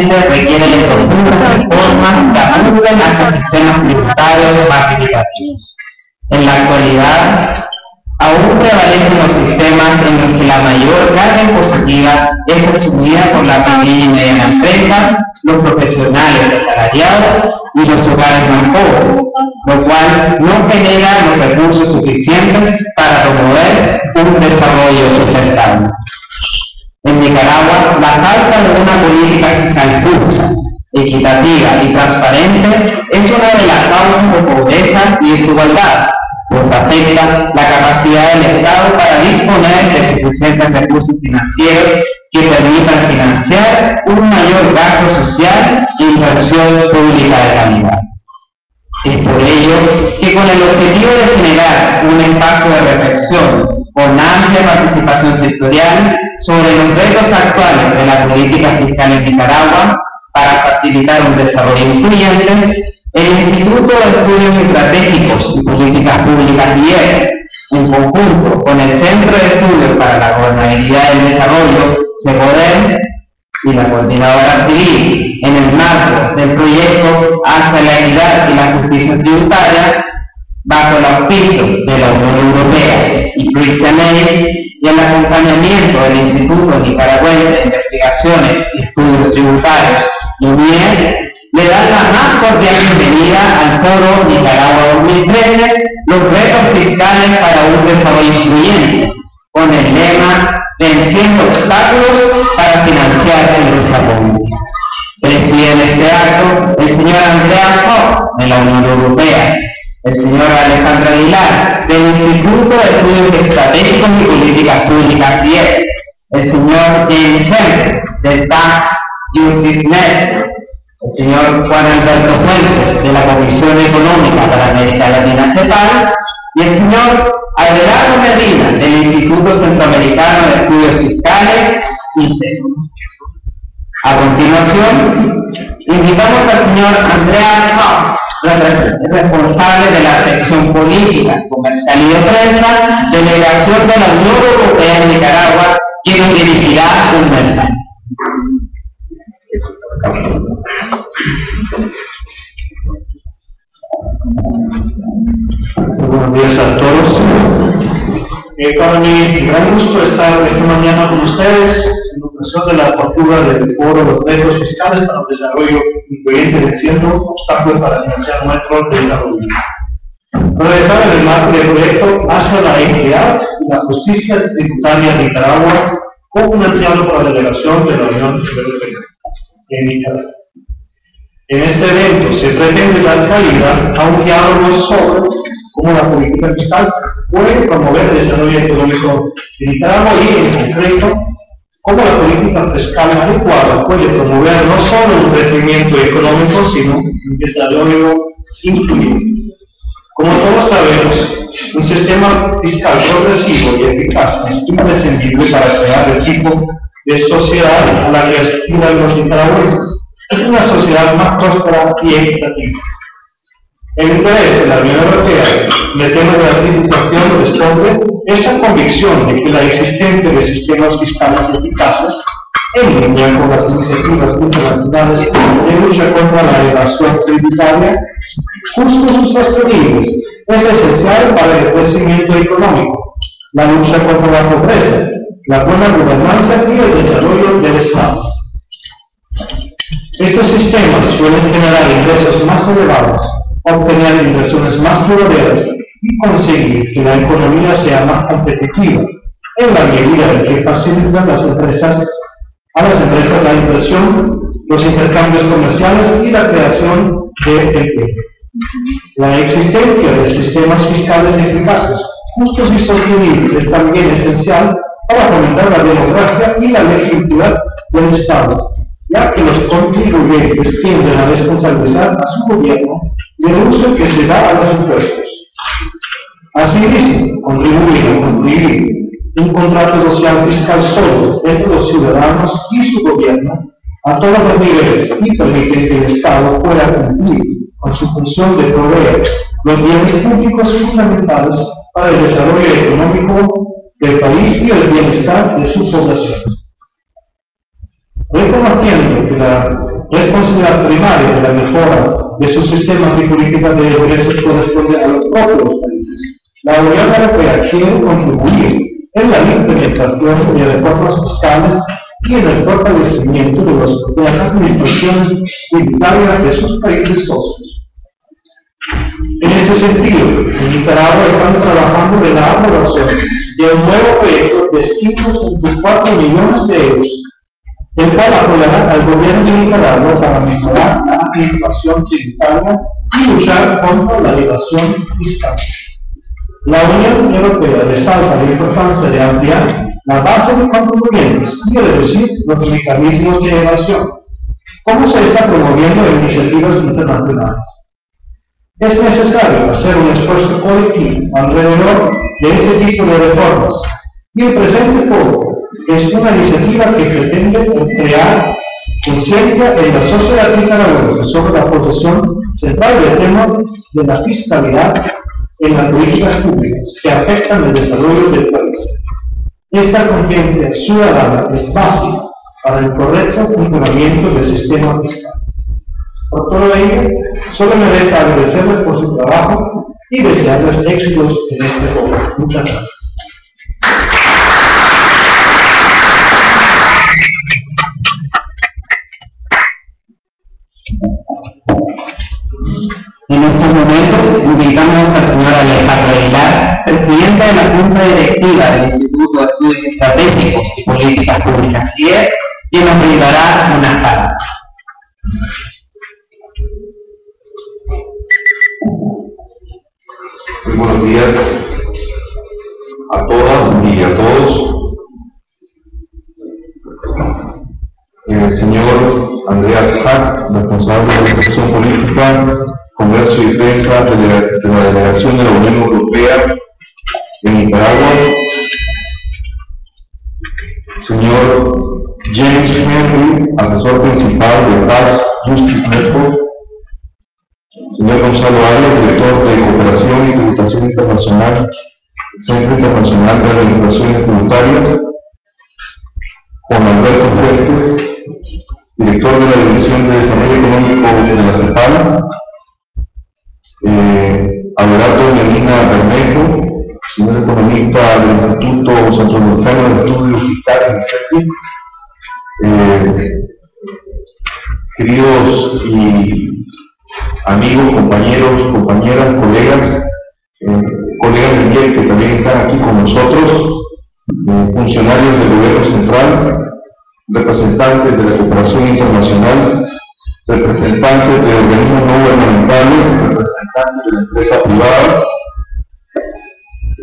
urgentemente requiere de profundas reformas que apunten hacia sistemas tributarios participativos. En la actualidad, aún prevalecen los sistemas en los que la mayor carga impositiva es asumida por la pequeña y mediana empresa, los profesionales asalariados y los hogares más pobres, lo cual no genera los recursos suficientes para promover un desarrollo sustentable. En Nicaragua, la falta de una política fiscal justa, equitativa y transparente es una de las causas de pobreza y desigualdad, pues afecta la capacidad del Estado para disponer de suficientes recursos financieros que permitan financiar un mayor gasto social e inversión pública de calidad. Es por ello que, con el objetivo de generar un espacio de reflexión con amplia participación sectorial sobre los retos actuales de la política fiscal en Nicaragua para facilitar un desarrollo incluyente, el Instituto de Estudios Estratégicos y Políticas Públicas IEP, en conjunto con el Centro de Estudios para la Gobernabilidad y el Desarrollo, CEPODER, y la Coordinadora Civil, en el marco del proyecto Hacia la Equidad y la Justicia Tributaria, bajo el auspicio de la Unión Europea y Christian Aid, y el acompañamiento del Instituto Nicaragüense de Investigaciones y Estudios Tributarios, INIE, le dan la más cordial bienvenida al Foro Nicaragua 2013, los retos fiscales para un desarrollo incluyente, con el lema Venciendo obstáculos para financiar el desarrollo. Presiden este acto el señor Andrea Foro, de la Unión Europea, el señor Alejandro Aguilar, del Instituto de Estudios Estratégicos y Políticas Públicas IEP, el señor James Henry, del Tax Justice Network, el señor Juan Alberto Fuentes, de la Comisión Económica para América Latina CEPAL, y el señor Abelardo Medina, del Instituto Centroamericano de Estudios Fiscales, ICE. A continuación, invitamos al señor Andrea Haupt, responsable de la sección Política, Comercial y de Prensa, Delegación de la Unión Europea en Nicaragua, quien nos dirigirá un mensaje. Buenos días a todos. Para mí, gran gusto estar esta mañana con ustedes en ocasión de la apertura del Foro de los Retos Fiscales para el Desarrollo Incluyente, venciendo obstáculos para financiar nuestro desarrollo. Realizar en el marco del proyecto Hacia la Equidad y la Justicia Tributaria de Nicaragua, cofinanciado por la Delegación de la Unión Europea en Nicaragua. En este evento se pretende dar cabida a un diálogo sobre cómo la política fiscal puede promover el desarrollo económico de Nicaragua y, en concreto, cómo la política fiscal adecuada puede promover no solo un crecimiento económico, sino un desarrollo incluyente. Como todos sabemos, un sistema fiscal progresivo y eficaz es imprescindible para crear el tipo de sociedad a la que aspiran los nicaragüenses. Es una sociedad más próspera y equitativa. El interés de la Unión Europea en el tema de la tributación responde esa convicción de que la existencia de sistemas fiscales eficaces, en línea con las iniciativas internacionales de lucha contra la evasión tributaria, justos y sostenibles, es esencial para el crecimiento económico, la lucha contra la pobreza, la buena gobernanza y el desarrollo del Estado. Estos sistemas suelen generar ingresos más elevados, obtener inversiones más duraderas y conseguir que la economía sea más competitiva, en la medida en que facilitan a las empresas la inversión, los intercambios comerciales y la creación de empleo. La existencia de sistemas fiscales eficaces, justos y sostenibles es también esencial para fomentar la democracia y la legitimidad del Estado, ya que los contribuyentes tienden a responsabilizar a su gobierno del uso que se da a los impuestos. Asimismo, contribuir a construir un contrato social fiscal sólido entre los ciudadanos y su gobierno a todos los niveles y permite que el Estado pueda cumplir con su función de proveer los bienes públicos fundamentales para el desarrollo económico del país y el bienestar de su población. Reconociendo que la responsabilidad primaria de la mejora de sus sistemas y políticas de ingresos corresponde a los propios países. La Unión Europea quiere contribuir en la implementación de reformas fiscales y en el fortalecimiento de las administraciones tributarias de sus países socios. En este sentido, en Nicaragua están trabajando en la aprobación de un nuevo proyecto de 5.4 millones de euros, el cual apoyará al gobierno de Nicaragua para mejorar la administración tributaria y luchar contra la evasión fiscal. La Unión Europea resalta la importancia de ampliar la base de contribuyentes y de reducir los mecanismos de evasión, como se está promoviendo en iniciativas internacionales. Es necesario hacer un esfuerzo colectivo alrededor de este tipo de reformas, y el presente foro es una iniciativa que pretende crear conciencia en la sociedad nicaragüense sobre la posición central del tema de la fiscalidad en las políticas públicas que afectan el desarrollo del país. Esta conciencia ciudadana es básica para el correcto funcionamiento del sistema fiscal. Por todo ello, solo me resta agradecerles por su trabajo y desearles éxitos en este foro. Muchas gracias. En estos momentos invitamos al señor Alejandro Aguilar, presidente de la Junta Directiva del Instituto de Estudios Estratégicos y Políticas Públicas CIE, quien nos brindará una charla. Muy buenos días a todas y a todos. El señor Andreas Hack, responsable de la sección política, comercio y defensa de la delegación de la Unión Europea en Nicaragua. Señor James Henry, asesor principal de Tax Justice Network. Señor Gonzalo Arias, director de Cooperación y Tributación Internacional, Centro Internacional de Administraciones Tributarias. Juan Alberto Fuentes, director de la División de Desarrollo Económico de la CEPAL. Abelardo Melina Bermejo, señor economista del Instituto Centroamericano de Estudios Fiscales y CEPI. Queridos y amigos, compañeros, compañeras, colegas, colegas del IEC que también están aquí con nosotros, funcionarios del gobierno central, representantes de la cooperación internacional, representantes de organismos no gubernamentales, representantes de la empresa privada,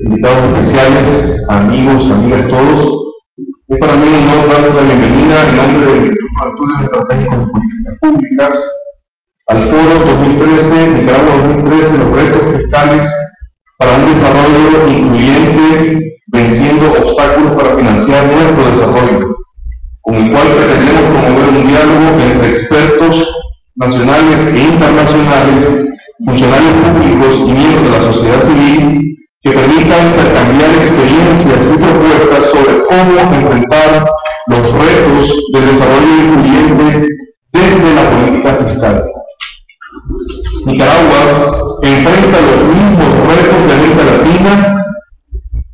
invitados especiales, amigos, amigas todos. Es para mí un honor darles la bienvenida en nombre del Instituto de Estudios Estratégicos y Políticas Públicas al Foro 2013, Nicaragua 2013, los retos fiscales para un desarrollo incluyente, venciendo obstáculos para financiar nuestro desarrollo, con el cual pretendemos promover un diálogo entre expertos nacionales e internacionales, funcionarios públicos y miembros de la sociedad civil, que permitan intercambiar experiencias y propuestas sobre cómo enfrentar los retos del desarrollo incluyente desde la política fiscal. Nicaragua enfrenta los mismos retos de América Latina: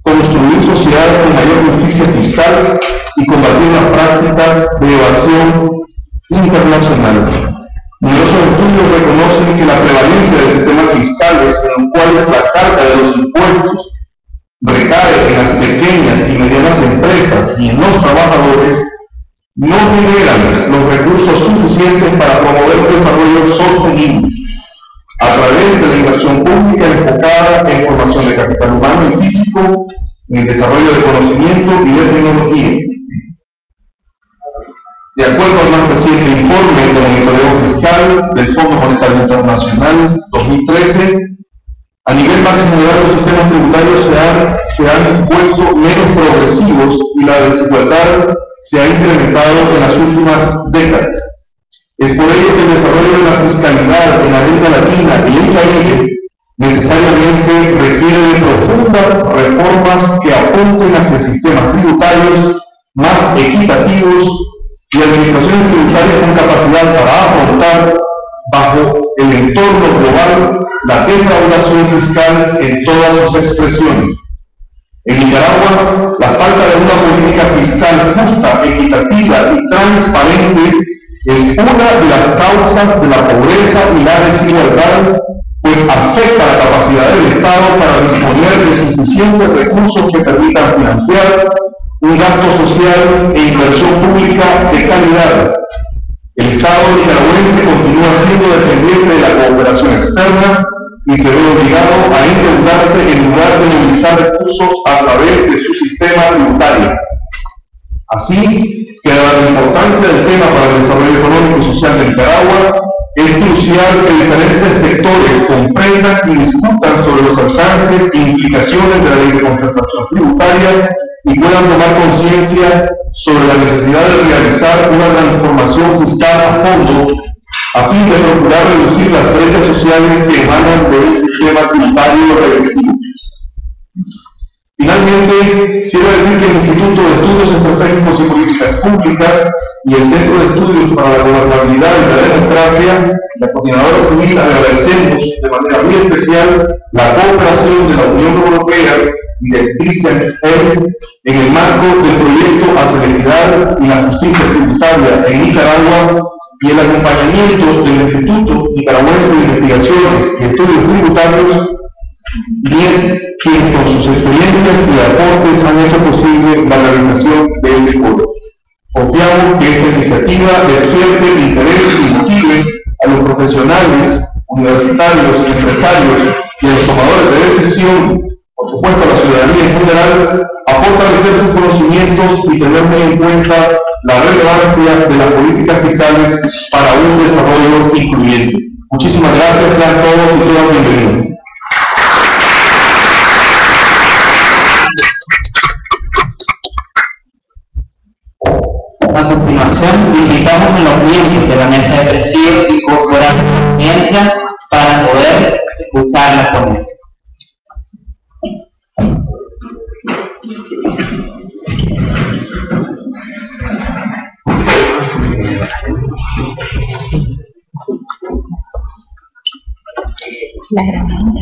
construir sociedades con mayor justicia fiscal y combatir las prácticas de evasión internacional. Numerosos estudios reconocen que la prevalencia de sistemas fiscales en los cuales la carga de los impuestos recae en las pequeñas y medianas empresas y en los trabajadores no generan los recursos suficientes para promover un desarrollo sostenible a través de la inversión pública enfocada en formación de capital humano y físico, en el desarrollo de conocimiento y de tecnología. De acuerdo al más reciente informe de monitoreo fiscal del Fondo Monetario Internacional 2013, a nivel más general los sistemas tributarios se han vuelto menos progresivos y la desigualdad se ha incrementado en las últimas décadas. Es por ello que el desarrollo de la fiscalidad en América Latina y el Caribe necesariamente requiere de profundas reformas que apunten hacia sistemas tributarios más equitativos y administraciones tributarias con capacidad para entorno global la defraudación fiscal en todas sus expresiones. En Nicaragua, la falta de una política fiscal justa, equitativa y transparente es una de las causas de la pobreza y la desigualdad, pues afecta la capacidad del Estado para disponer de suficientes recursos que permitan financiar un gasto social e inversión pública de calidad. El Estado nicaragüense continúa siendo dependiente de la cooperación externa y se ve obligado a endeudarse en lugar de movilizar recursos a través de su sistema tributario. Así que la importancia del tema para el desarrollo económico y social de Nicaragua es crucial que diferentes sectores comprendan y discutan sobre los alcances e implicaciones de la ley de concertación tributaria y puedan tomar conciencia sobre la necesidad de realizar una transformación fiscal a fondo a fin de procurar reducir las brechas sociales que emanan de un sistema tributario regresivo. Finalmente, quiero decir que el Instituto de Estudios Estratégicos y Políticas Públicas y el Centro de Estudios para la Gobernabilidad y la Democracia, la Coordinadora Civil, agradecemos de manera muy especial la cooperación de la Unión Europea y de Christian Hell en el marco del proyecto hacia la equidad y la justicia tributaria en Nicaragua y el acompañamiento del Instituto Nicaragüense de Investigaciones y Estudios Tributarios, bien quienes con sus experiencias y aportes han hecho posible la realización de este foro. Confiamos que esta iniciativa despierte el interés y motive a los profesionales, universitarios, empresarios y a los tomadores de decisión, por supuesto a la ciudadanía en general, a fortalecer sus conocimientos y tener muy en cuenta la relevancia de las políticas fiscales para un desarrollo incluyente. Muchísimas gracias, sean todos y todas bienvenidos. A continuación, invitamos a los miembros de la mesa de presidio y incorporar su audiencia para poder escuchar la ponencia. La herramienta.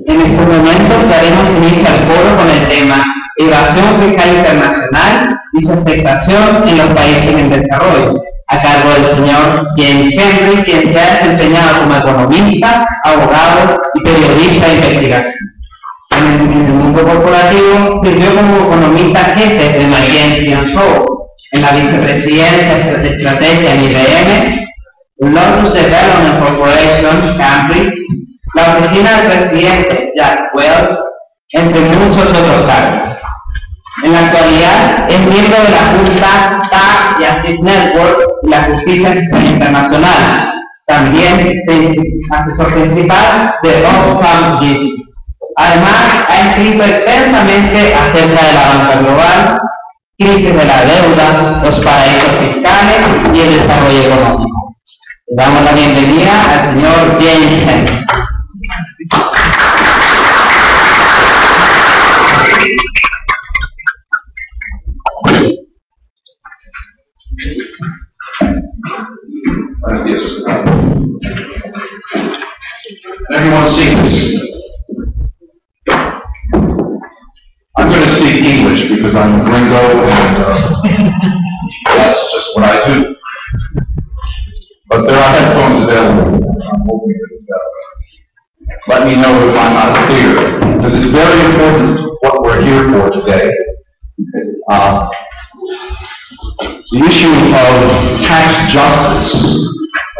En estos momentos daremos inicio al foro con el tema Evasión Fiscal Internacional y su afectación en los países en desarrollo, a cargo del señor James Henry, quien se ha desempeñado como economista, abogado y periodista de investigación. En el mundo corporativo sirvió como economista jefe de McKinsey & Foro, en la vicepresidencia de estrategia en IBM, Lotus Development Corporation, Cambridge, la oficina del presidente Jack Welch, entre muchos otros cargos. En la actualidad es miembro de la Junta Tax y Assist Network y la Justicia Fiscal Internacional, también asesor principal de Oxfam GT. Además, ha escrito extensamente acerca de la banca global, crisis de la deuda, los paraísos fiscales y el desarrollo económico. Le damos la bienvenida al señor James Henry. Gracias. Everyone see this? I'm going to speak English because I'm a gringo and that's just what I do. But there are headphones available. I'm hoping that let me know if I'm not clear, because it's very important what we're here for today. The issue of tax justice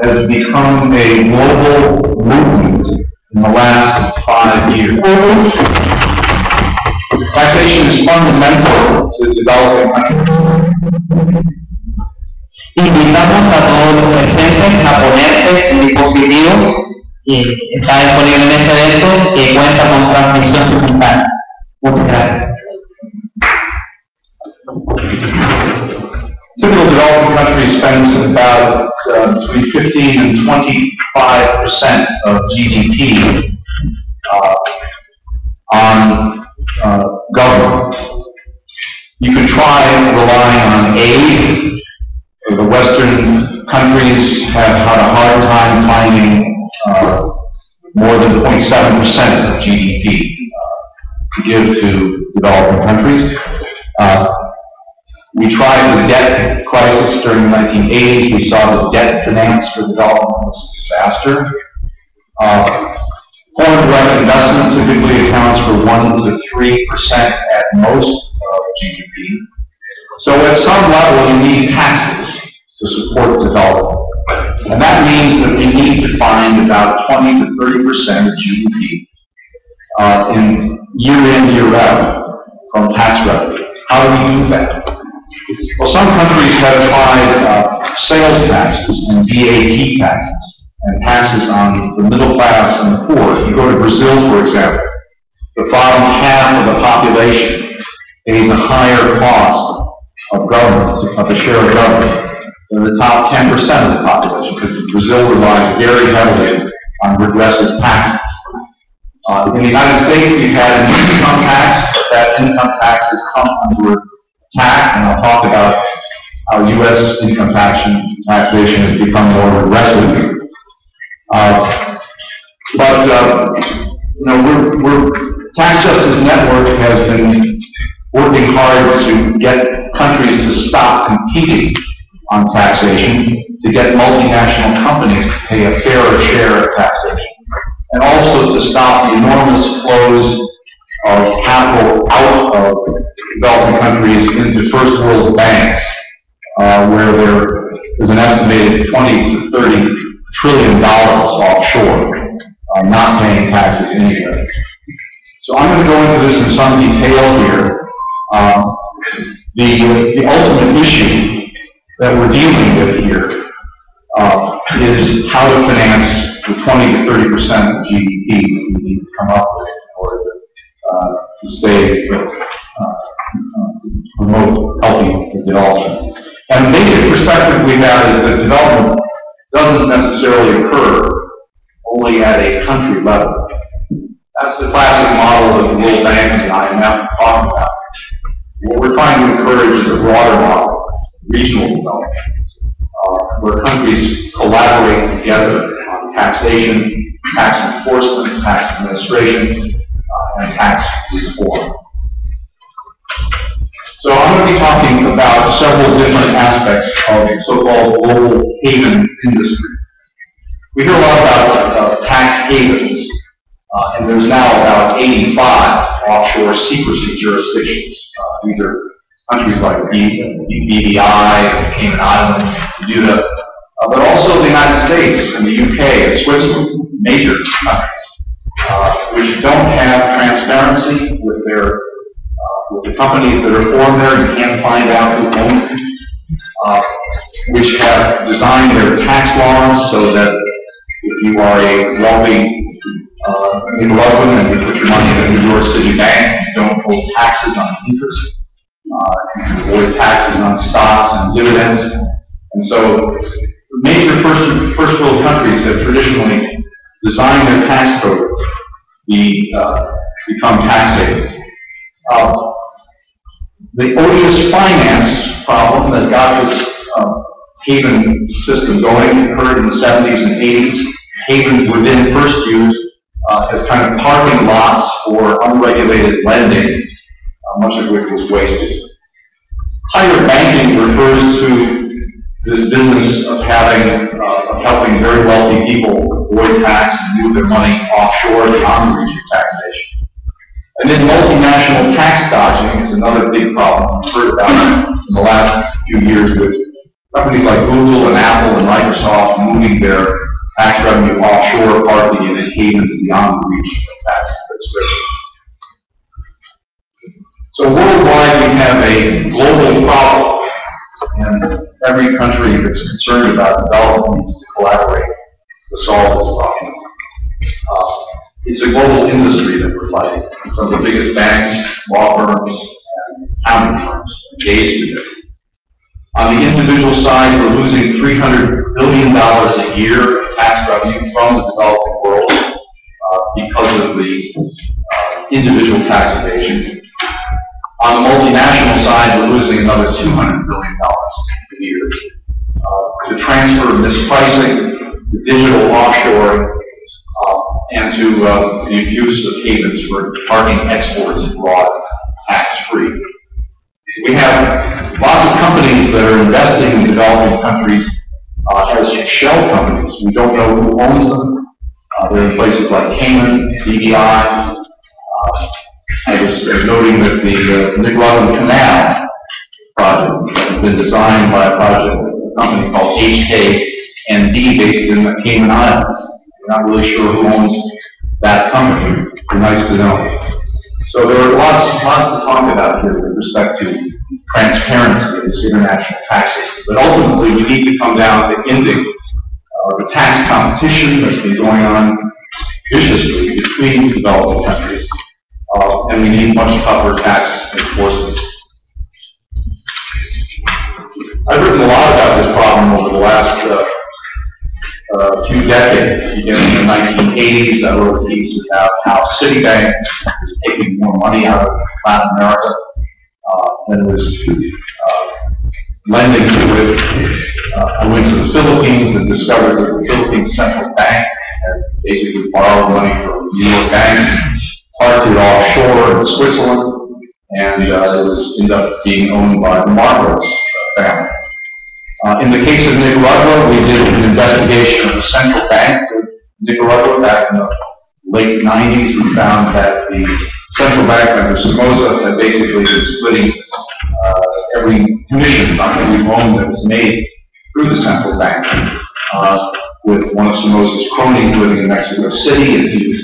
has become a global movement in the last 5 years. Taxation is fundamental to developing countries. Invitamos a todos los presentes a ponerse en dispositivo y está disponible en este evento que cuenta con transmisión simultánea. Muchas gracias. Typical developing country spends about between 15 and 25% of GDP on government. You can try relying on aid. The Western countries have had a hard time finding more than 0.7% of GDP to give to developing countries. We tried the debt crisis during the 1980s. We saw the debt finance for development was a disaster. Foreign direct investment typically accounts for 1 to 3% at most of GDP. So at some level, you need taxes to support development. And that means that we need to find about 20 to 30% of GDP in year out from tax revenue. How do we do that? Well, some countries have tried sales taxes and VAT taxes and taxes on the middle class and the poor. You go to Brazil, for example, the bottom half of the population pays a higher cost of government, of the share of government, than the top 10% of the population, because Brazil relies very heavily on regressive taxes. In the United States, we've had an income tax, but that income tax has come under attack, and I'll talk about how U.S. income taxation has become more regressive. Tax Justice Network has been working hard to get countries to stop competing on taxation, to get multinational companies to pay a fairer share of taxation, and also to stop the enormous flows of capital out of developing countries into first world banks, where there is an estimated 20 to 30 trillion dollars offshore, not paying taxes anywhere. So I'm going to go into this in some detail here. The ultimate issue that we're dealing with here is how to finance the 20 to 30% of GDP that we need to come up with in order to stay promote healthy development. And the basic perspective we have is that development doesn't necessarily occur only at a country level. That's the classic model that the World Bank and the IMF talk about. What we're trying to encourage is a broader model, regional development, where countries collaborate together on taxation, tax enforcement, tax administration, and tax reform. So I'm going to be talking about several different aspects of the so-called global haven industry. We hear a lot about tax havens, and there's now about 85 offshore secrecy jurisdictions. These are countries like BVI, the Cayman Islands, Bermuda, but also the United States and the UK and Switzerland, major countries, which don't have transparency with the companies that are formed there. You can't find out who owns them, which have designed their tax laws so that if you are a wealthy Nicaraguan and you put your money in a New York City bank, you don't owe taxes on interest. You can avoid taxes on stocks and dividends. And so major first world countries have traditionally designed their tax code to become tax havens. The odious finance problem that got this haven system going occurred in the 70s and 80s. Havens were then first used as kind of parking lots for unregulated lending, much of which was wasted. Higher banking refers to this business of helping very wealthy people avoid tax and move their money offshore beyond the reach of taxation. And then multinational tax dodging is another big problem we've heard about in the last few years with companies like Google and Apple and Microsoft moving their tax revenue offshore, partly in havens beyond the reach of tax administration. So worldwide, we have a global problem, and every country that's concerned about development needs to collaborate to solve this problem. It's a global industry that we're fighting. Some of the biggest banks, law firms, and accounting firms engaged in this. On the individual side, we're losing $300 billion a year of tax revenue from the developing world because of the individual tax evasion. On the multinational side, we're losing another $200 billion a year to transfer mispricing, to digital offshoring, and to the abuse of havens for parking exports abroad tax-free. We have lots of companies that are investing in developing countries as shell companies. We don't know who owns them. They're in places like Cayman, BVI. I was noting that the Nicaraguan Canal project has been designed by a company called HKND based in the Cayman Islands. We're not really sure who owns that company. It'd be nice to know. So there are lots to talk about here with respect to transparency of this international tax system. But ultimately, we need to come down to ending the tax competition that's been going on viciously between developing countries, and we need much tougher tax enforcement. I've written a lot about this problem over the last few decades. Beginning in the 1980s, I wrote a piece about how Citibank is taking more money out of Latin America than was lending to it. I went to the Philippines and discovered that the Philippines Central Bank had basically borrowed money from New York banks, parked it offshore in Switzerland, and it ended up being owned by the Marcos family. In the case of Nicaragua, we did an investigation of the central bank of Nicaragua back in the late 90s. We found that the central bank under Somoza had basically been splitting every commission on every loan that was made through the central bank with one of Somoza's cronies living in Mexico City, and he was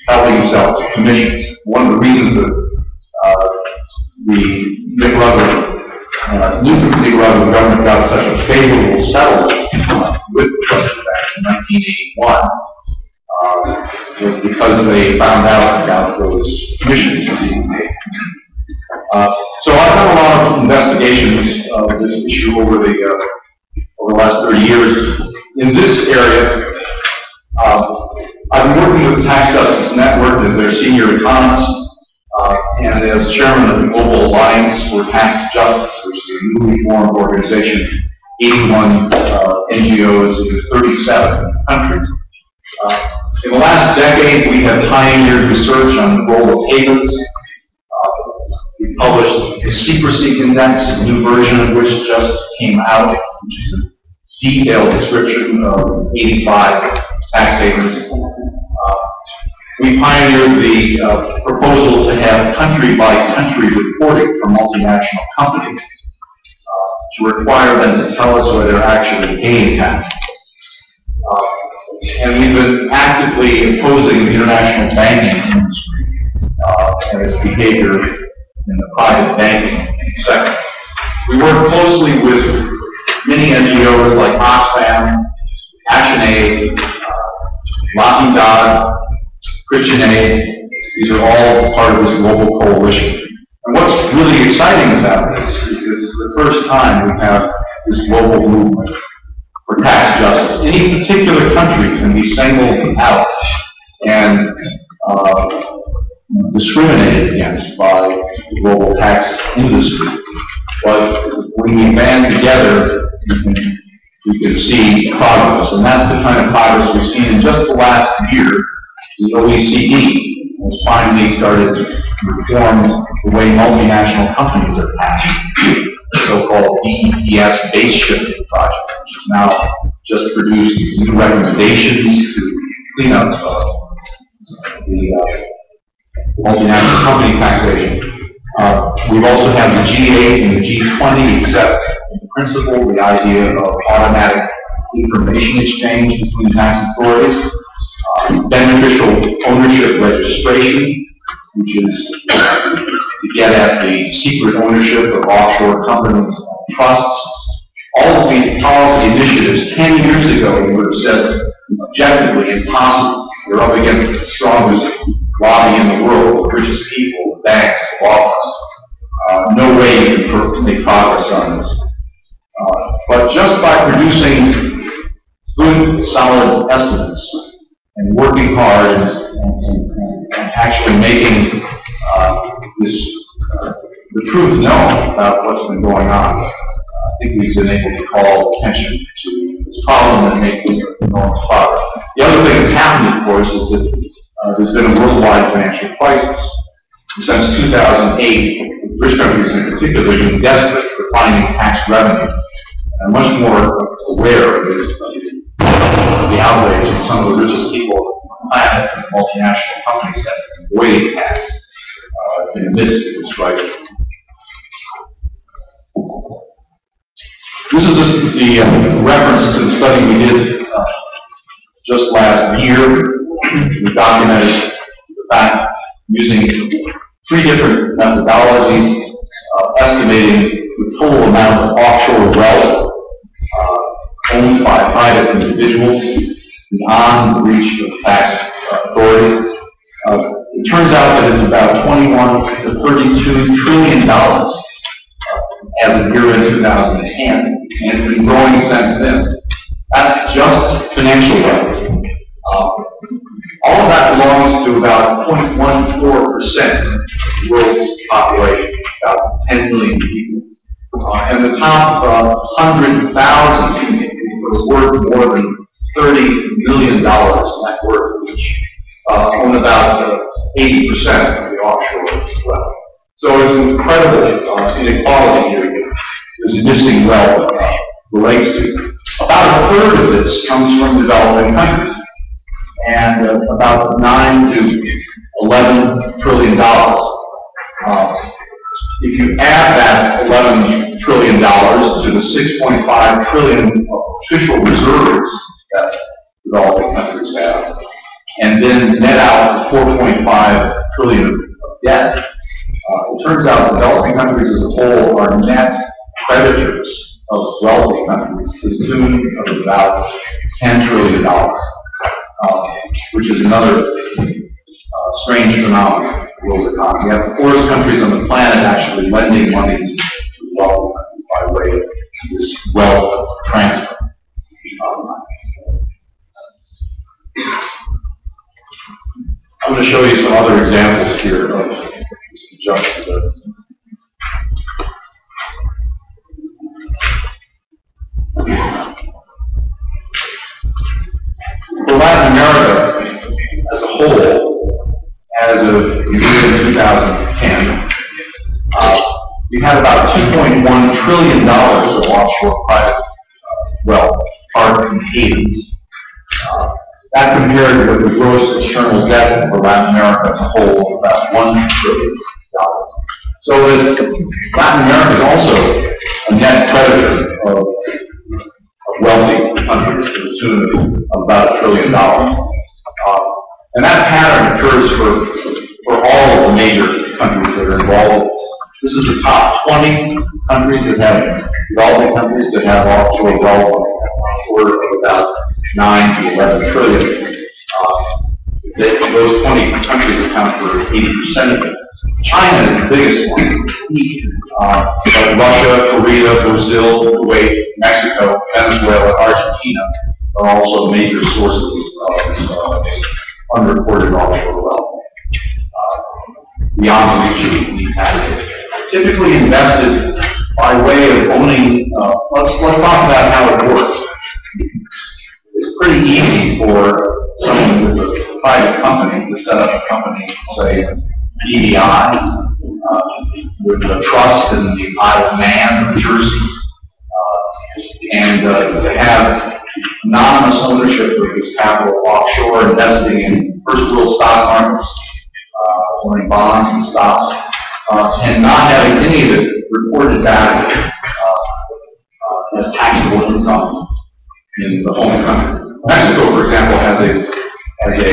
helping himself to commissions. One of the reasons that the Nicaraguan government got such a favorable settlement with the Western banks in 1981 was because they found out about those commissions being made. So I've done a lot of investigations of this issue over the last 30 years. In this area, I've been working with Tax Justice Network as their senior economist, and as chairman of the Global Alliance for Tax Justice, which is a newly formed organization, 81 NGOs in 37 countries. In the last decade, we have pioneered research on the role of havens. We published a secrecy index, a new version of which just came out, which is a detailed description of 85 tax havens. We pioneered the proposal to have country-by-country reporting for multinational companies to require them to tell us whether they're actually paying taxes. And we've been actively opposing the international banking industry and its behavior in the private banking sector. We work closely with many NGOs like Oxfam, ActionAid, Lockheed, Christian Aid. These are all part of this global coalition. And what's really exciting about this is this is the first time we have this global movement for tax justice. Any particular country can be singled out and discriminated against by the global tax industry. But when we band together, we can see progress. And that's the kind of progress we've seen in just the last year. The OECD has finally started to reform the way multinational companies are taxed, the so-called BEPS base shifting project, which has now just produced new recommendations to clean up the multinational company taxation. We've also had the G8 and the G20 accept in principle the idea of automatic information exchange between tax authorities. Beneficial ownership registration, which is to get at the secret ownership of offshore companies and trusts. All of these policy initiatives 10 years ago we would have said objectively impossible. You're up against the strongest lobby in the world, the richest people, the banks, the law firms. No way you can make progress on this. But just by producing good, solid estimates and working hard and actually making the truth known about what's been going on, I think we've been able to call attention to this problem and make enormous progress. The other thing that's happened, of course, is that there's been a worldwide financial crisis. Since 2008, rich countries in particular have been desperate for finding tax revenue and much more aware of the outrage that some of the richest people on the planet and multinational companies have avoided tax in the midst of this crisis. This is just the reference to the study we did just last year. We documented the fact using 3 different methodologies, estimating the total amount of offshore wealth owned by private individuals beyond the reach of tax authorities. It turns out that it's about $21 to $32 trillion as of year-end 2010, and it's been growing since then. That's just financial wealth. All of that belongs to about 0.14% of the world's population, about 10 million people. And the top 100,000 people are worth more than $30 million net worth each, own about 80% of the offshore wealth. So it's an incredible inequality here that this missing wealth relates to. About a third of this comes from developing countries, and about $9 to $11 trillion. If you add that $11 trillion to the $6.5 trillion of official reserves that developing countries have, and then net out the $4.5 trillion of debt, it turns out developing countries as a whole are net creditors of wealthy countries to the tune of about $10 trillion, which is another strange phenomenon in the world economy. You have the poorest countries on the planet actually lending money to wealthy countries by way of this wealth transfer. I'm going to show you some other examples here of this injustice. For Latin America as a whole, as of the year 2010, we had about $2.1 trillion of offshore private wealth parked in havens. That compared with the gross external debt for Latin America as a whole of about $1 trillion. So that Latin America is also a net creditor of wealthy countries to the tune of about $1 trillion. And that pattern occurs for all of the major countries that are involved in this. This is the top 20 countries that have, developing countries that have offshore wealth on the order of about 9 to 11 trillion. Those 20 countries account for 80% of it. China is the biggest one. But Russia, Korea, Brazil, Kuwait, Mexico, Venezuela, Argentina are also major sources of unreported offshore wealth beyond the reach of the tax. Typically invested by way of owning. Let's talk about how it works. It's pretty easy for someone with a private company to set up a company, say BVI, with a trust in the Isle of Man or Jersey, and to have anonymous ownership of this capital offshore, investing in first world stock markets, owning bonds and stocks, and not having any of it reported back as taxable income in the home country. Mexico, for example, has a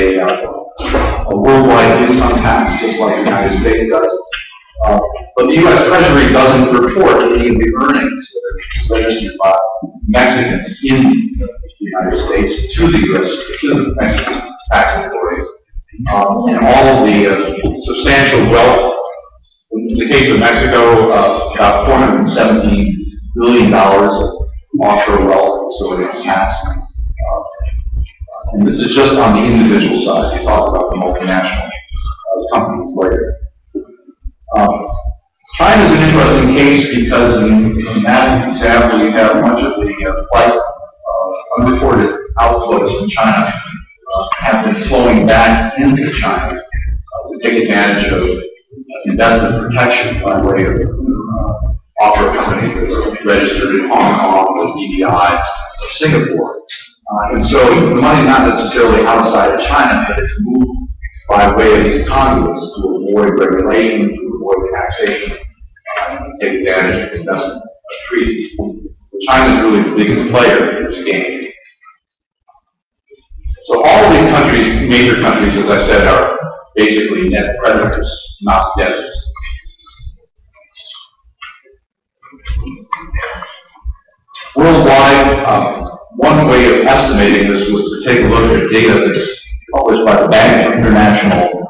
worldwide income tax, just like the United States does. But the U.S. Treasury doesn't report any of the earnings that are registered by Mexicans in the United States to the Mexican tax authorities. And all of the substantial wealth, in the case of Mexico, about $417 billion of offshore wealth that's going untaxed. And this is just on the individual side. We talk about the multinational companies later. China is an interesting case because in that example you have much of the flight unreported outflows from China have been flowing back into China to take advantage of investment protection by way of offshore companies that are registered in Hong Kong or BVI or Singapore. And so the money is not necessarily outside of China, but it's moved by way of these conduits to avoid regulation, to avoid taxation, and take advantage of investment treaties. China is really the biggest player in this game. So all of these countries, major countries, as I said, are basically net creditors, not debtors. Worldwide, one way of estimating this was to take a look at data that's published by the Bank for International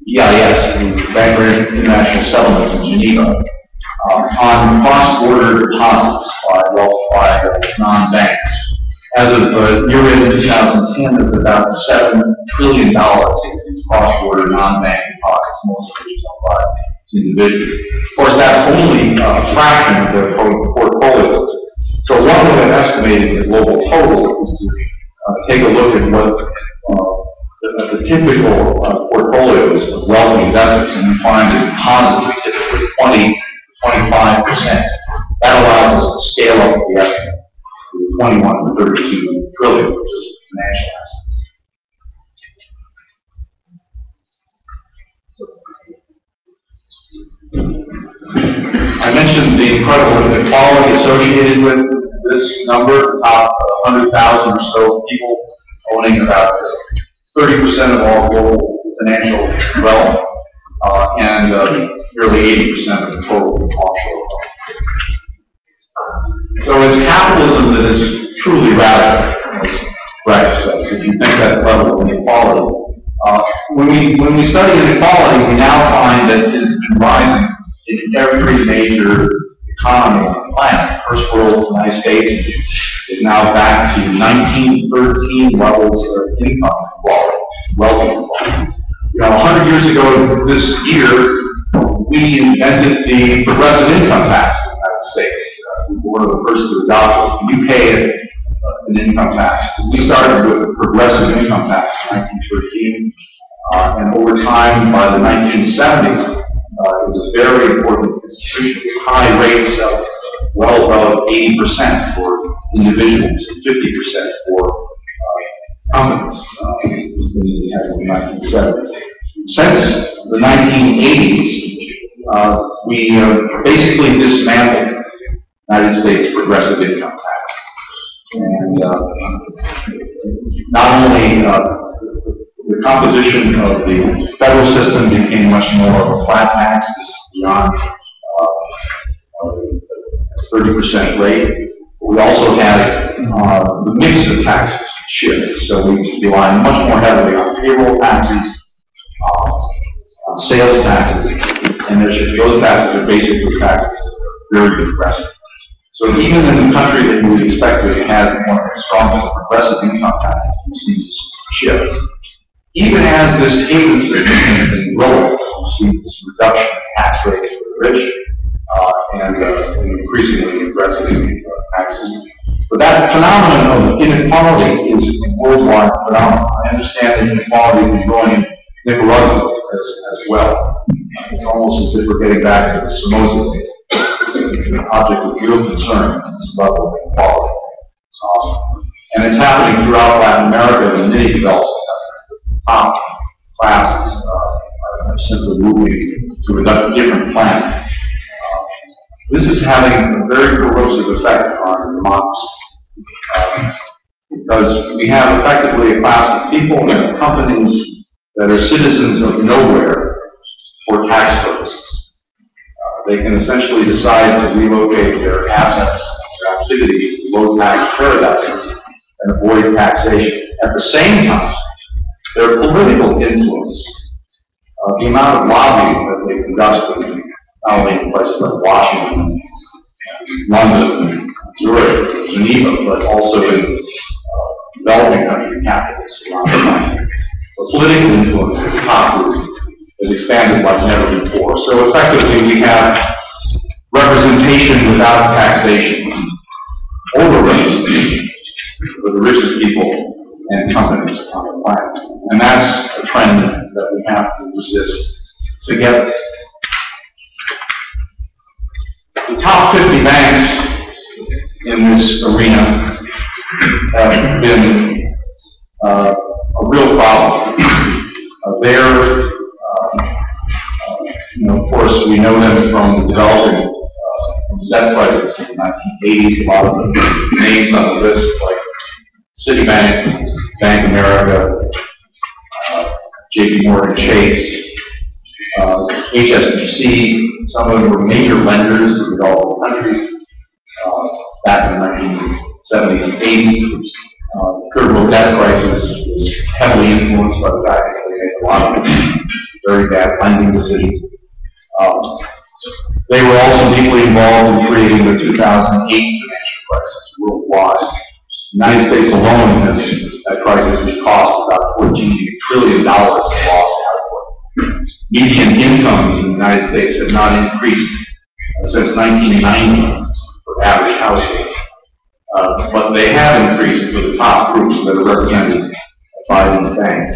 EIS, the Bank for International Settlements in Geneva, on cross-border deposits by non-banks. As of year-end 2010, there was about $7 trillion in these cross-border non-bank deposits, most of which are by individuals. Of course, that's only a fraction of their portfolio. So one way of estimating the global total is to take a look at what the typical portfolios of wealthy investors, and you find that deposits are typically 20 to 25%. That allows us to scale up the estimate to 21 to 32 trillion, which is financial assets. I mentioned the incredible inequality associated with this number, top 100,000 or so people owning about 30% of all global financial wealth, and nearly 80% of the total offshore wealth. So it's capitalism that is truly radical, as Greg says, if you think that level of inequality. When we study inequality, we now find that it has been rising in every major economy on the planet. First world, United States, is now back to 1913 levels of income equality, wealth inequality. 100 years ago this year, we invented the progressive income tax in the United States. We were one of the first to adopt it. You pay an income tax. We started with a progressive income tax in 1913, and over time, by the 1970s, it was a very important institution with high rates of well above 80% for individuals and 50% for companies as in the 1970s. Since the 1980s, we basically dismantled the United States progressive income tax. And not only the composition of the federal system became much more of a flat tax, beyond 30% rate. We also had the mix of taxes shift, so we rely much more heavily on payroll taxes, on sales taxes, and those taxes are basically taxes that are very progressive. So even in the country that you would expect to have one of the strongest progressive income taxes, we see this shift. Even as this haven system has been growing, we see this reduction in tax rates for the rich and an increasingly aggressive tax system. But that phenomenon of inequality is a worldwide phenomenon. I understand that inequality has been growing in Nicaragua as well. It's almost as if we're getting back to the Somoza days. It's an object of real concern, this level of inequality. And it's happening throughout Latin America and many developing countries. The top classes are simply moving to a different planet. This is having a very corrosive effect on democracy. Because we have effectively a class of people and companies that are citizens of nowhere for tax purposes. They can essentially decide to relocate their assets, their activities to low-tax paradises and avoid taxation. At the same time, their political influence, the amount of lobbying that they conduct not only in places like Washington, London, Zurich, Geneva, but also in developing country capitals around the country. The political influence of the top group has expanded like never before. So effectively, we have representation without taxation, over-representation for the richest people and companies on the planet. And that's a trend that we have to resist together. The top 50 banks in this arena have been a real problem. Of course, we know them from the developing debt crisis in the 1980s. A lot of the names on the list, like Citibank, Bank of America, JP Morgan Chase, HSBC, some of them were major lenders in developing countries back in the 1970s and 80s. The critical debt crisis was heavily influenced by the fact that they made a lot of very bad lending decisions. They were also deeply involved in creating the 2008 financial crisis worldwide. The United States alone that crisis has cost about $14 trillion in lost output. Median incomes in the United States have not increased since 1990 for average households. But they have increased for the top groups that are represented by these banks.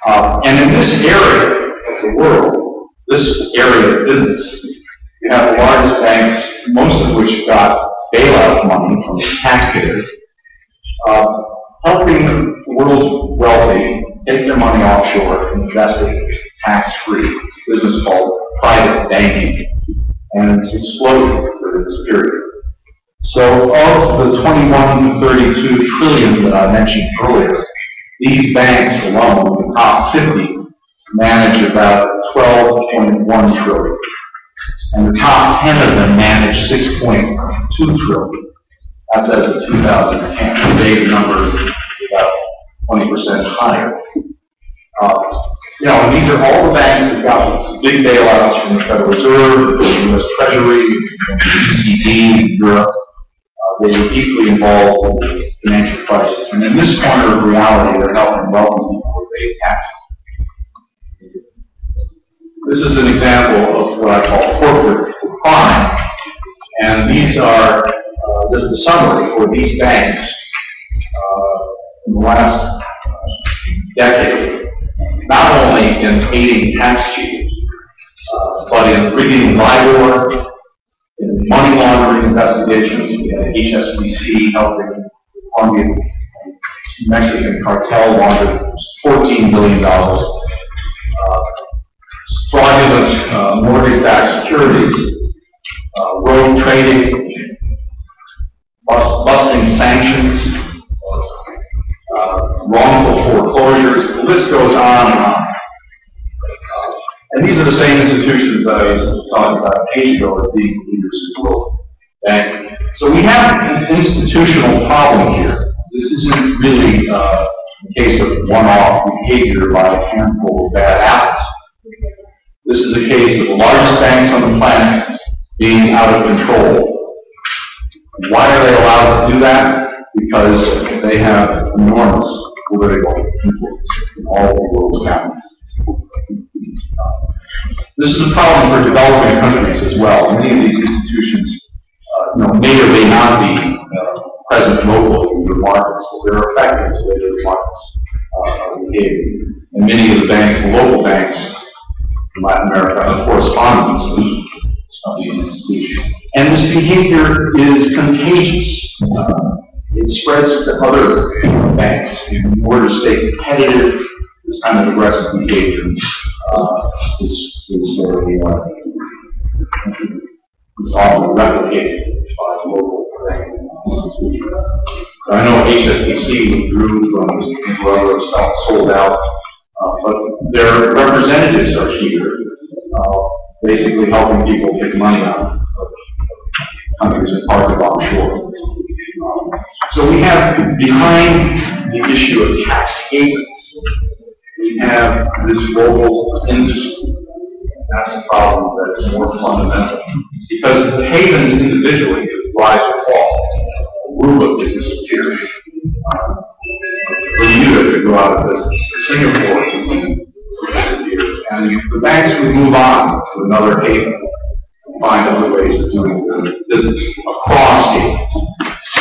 And in this area of the world, this area of business, you have the largest banks, most of which got bailout money from the taxpayers, helping the world's wealthy take their money offshore and invest it tax-free. It's a business called private banking, and it's exploded during this period. So of the 21 to 32 trillion that I mentioned earlier, these banks alone, the top 50, manage about 12.1 trillion. And the top 10 of them manage 6.2 trillion. That's as of 2010. Today the number is about 20% higher. And these are all the banks that got big bailouts from the Federal Reserve, the U.S. Treasury, the ECB in Europe. They were deeply involved in the financial crisis. And in this corner of reality, they're helping wealthy people evade taxes. This is an example of what I call corporate crime. And these are just a summary for these banks in the last decade, not only in aiding tax cheating, but in rigging LIBOR, in money laundering investigations. We had HSBC helping the Colombian Mexican cartel launder $14 billion. Fraudulent mortgage-backed securities, rogue trading, busting sanctions, wrongful foreclosures. The list goes on and on. And these are the same institutions that I was talking about a page ago as being leaders in the world banking. So we have an institutional problem here. This isn't really a case of one-off behavior by a handful of bad apples. This is a case of the largest banks on the planet being out of control. Why are they allowed to do that? Because they have enormous political influence in all of the world's capitals. This is a problem for developing countries as well. Many of these institutions may or may not be present locally in their markets, but they're affecting the way their markets behave. And many of the local banks in Latin America have correspondence of these institutions. And this behavior is contagious. It spreads to other banks. In order to stay competitive, this kind of aggressive behavior is often replicated by local banking institutions. I know HSBC withdrew from Foro, sold out, but their representatives are here, basically helping people take money out of countries and park it offshore. So we have, behind the issue of tax havens, we have this global industry That's a problem that is more fundamental. Because the havens individually rise or fall. Aruba could disappear. Bermuda could go out of business. Singapore could disappear. And the banks would move on to another haven and find other ways of doing business across havens.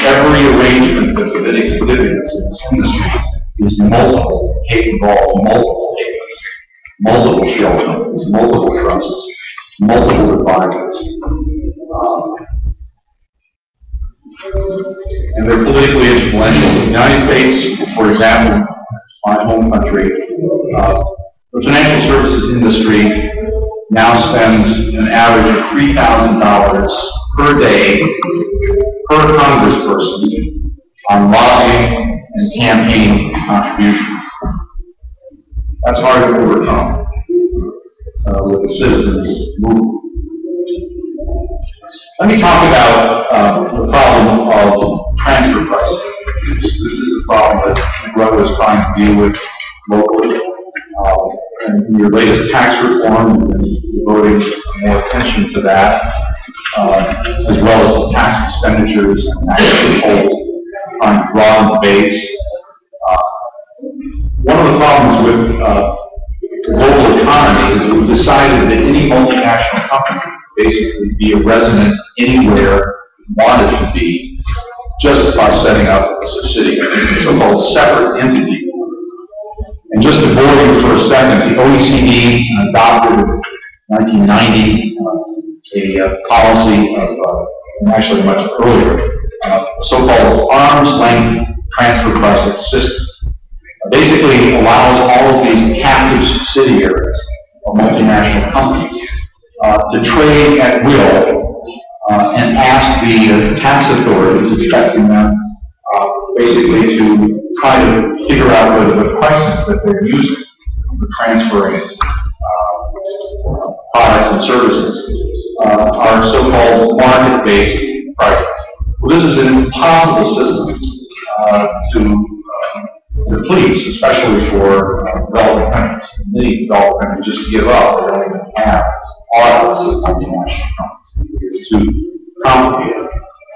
Every arrangement that's of any significance in this industry is multiple haven balls, multiple havens, multiple shell companies, multiple trusts, multiple advisors. And they're politically influential. The United States, for example, my home country, the financial services industry now spends an average of $3,000 per day per congressperson on lobbying and campaign contributions. That's hard to overcome with the citizens movement. Let me talk about the problem of transfer pricing. This is a problem that Foro is trying to deal with locally. And in your latest tax reform, you've been devoting more attention to that, as well as the tax expenditures and tax controls, trying to broaden the base. One of the problems with the global economy is that we've decided that any multinational company can basically be a resident anywhere you want it to be, just by setting up a subsidiary, a so-called separate entity. And just to bore you for a second, the OECD adopted in 1990 a policy of, actually much earlier, so-called arm's length transfer pricing system. Basically allows all of these captive subsidiaries of multinational companies to trade at will and ask the tax authorities, expecting them basically to try to figure out whether the prices that they're using for transferring products and services are so-called market-based prices. Well, this is an impossible system to please, especially for developing countries. Many developed countries just give up. They don't even have audits of multinational companies. It's too complicated.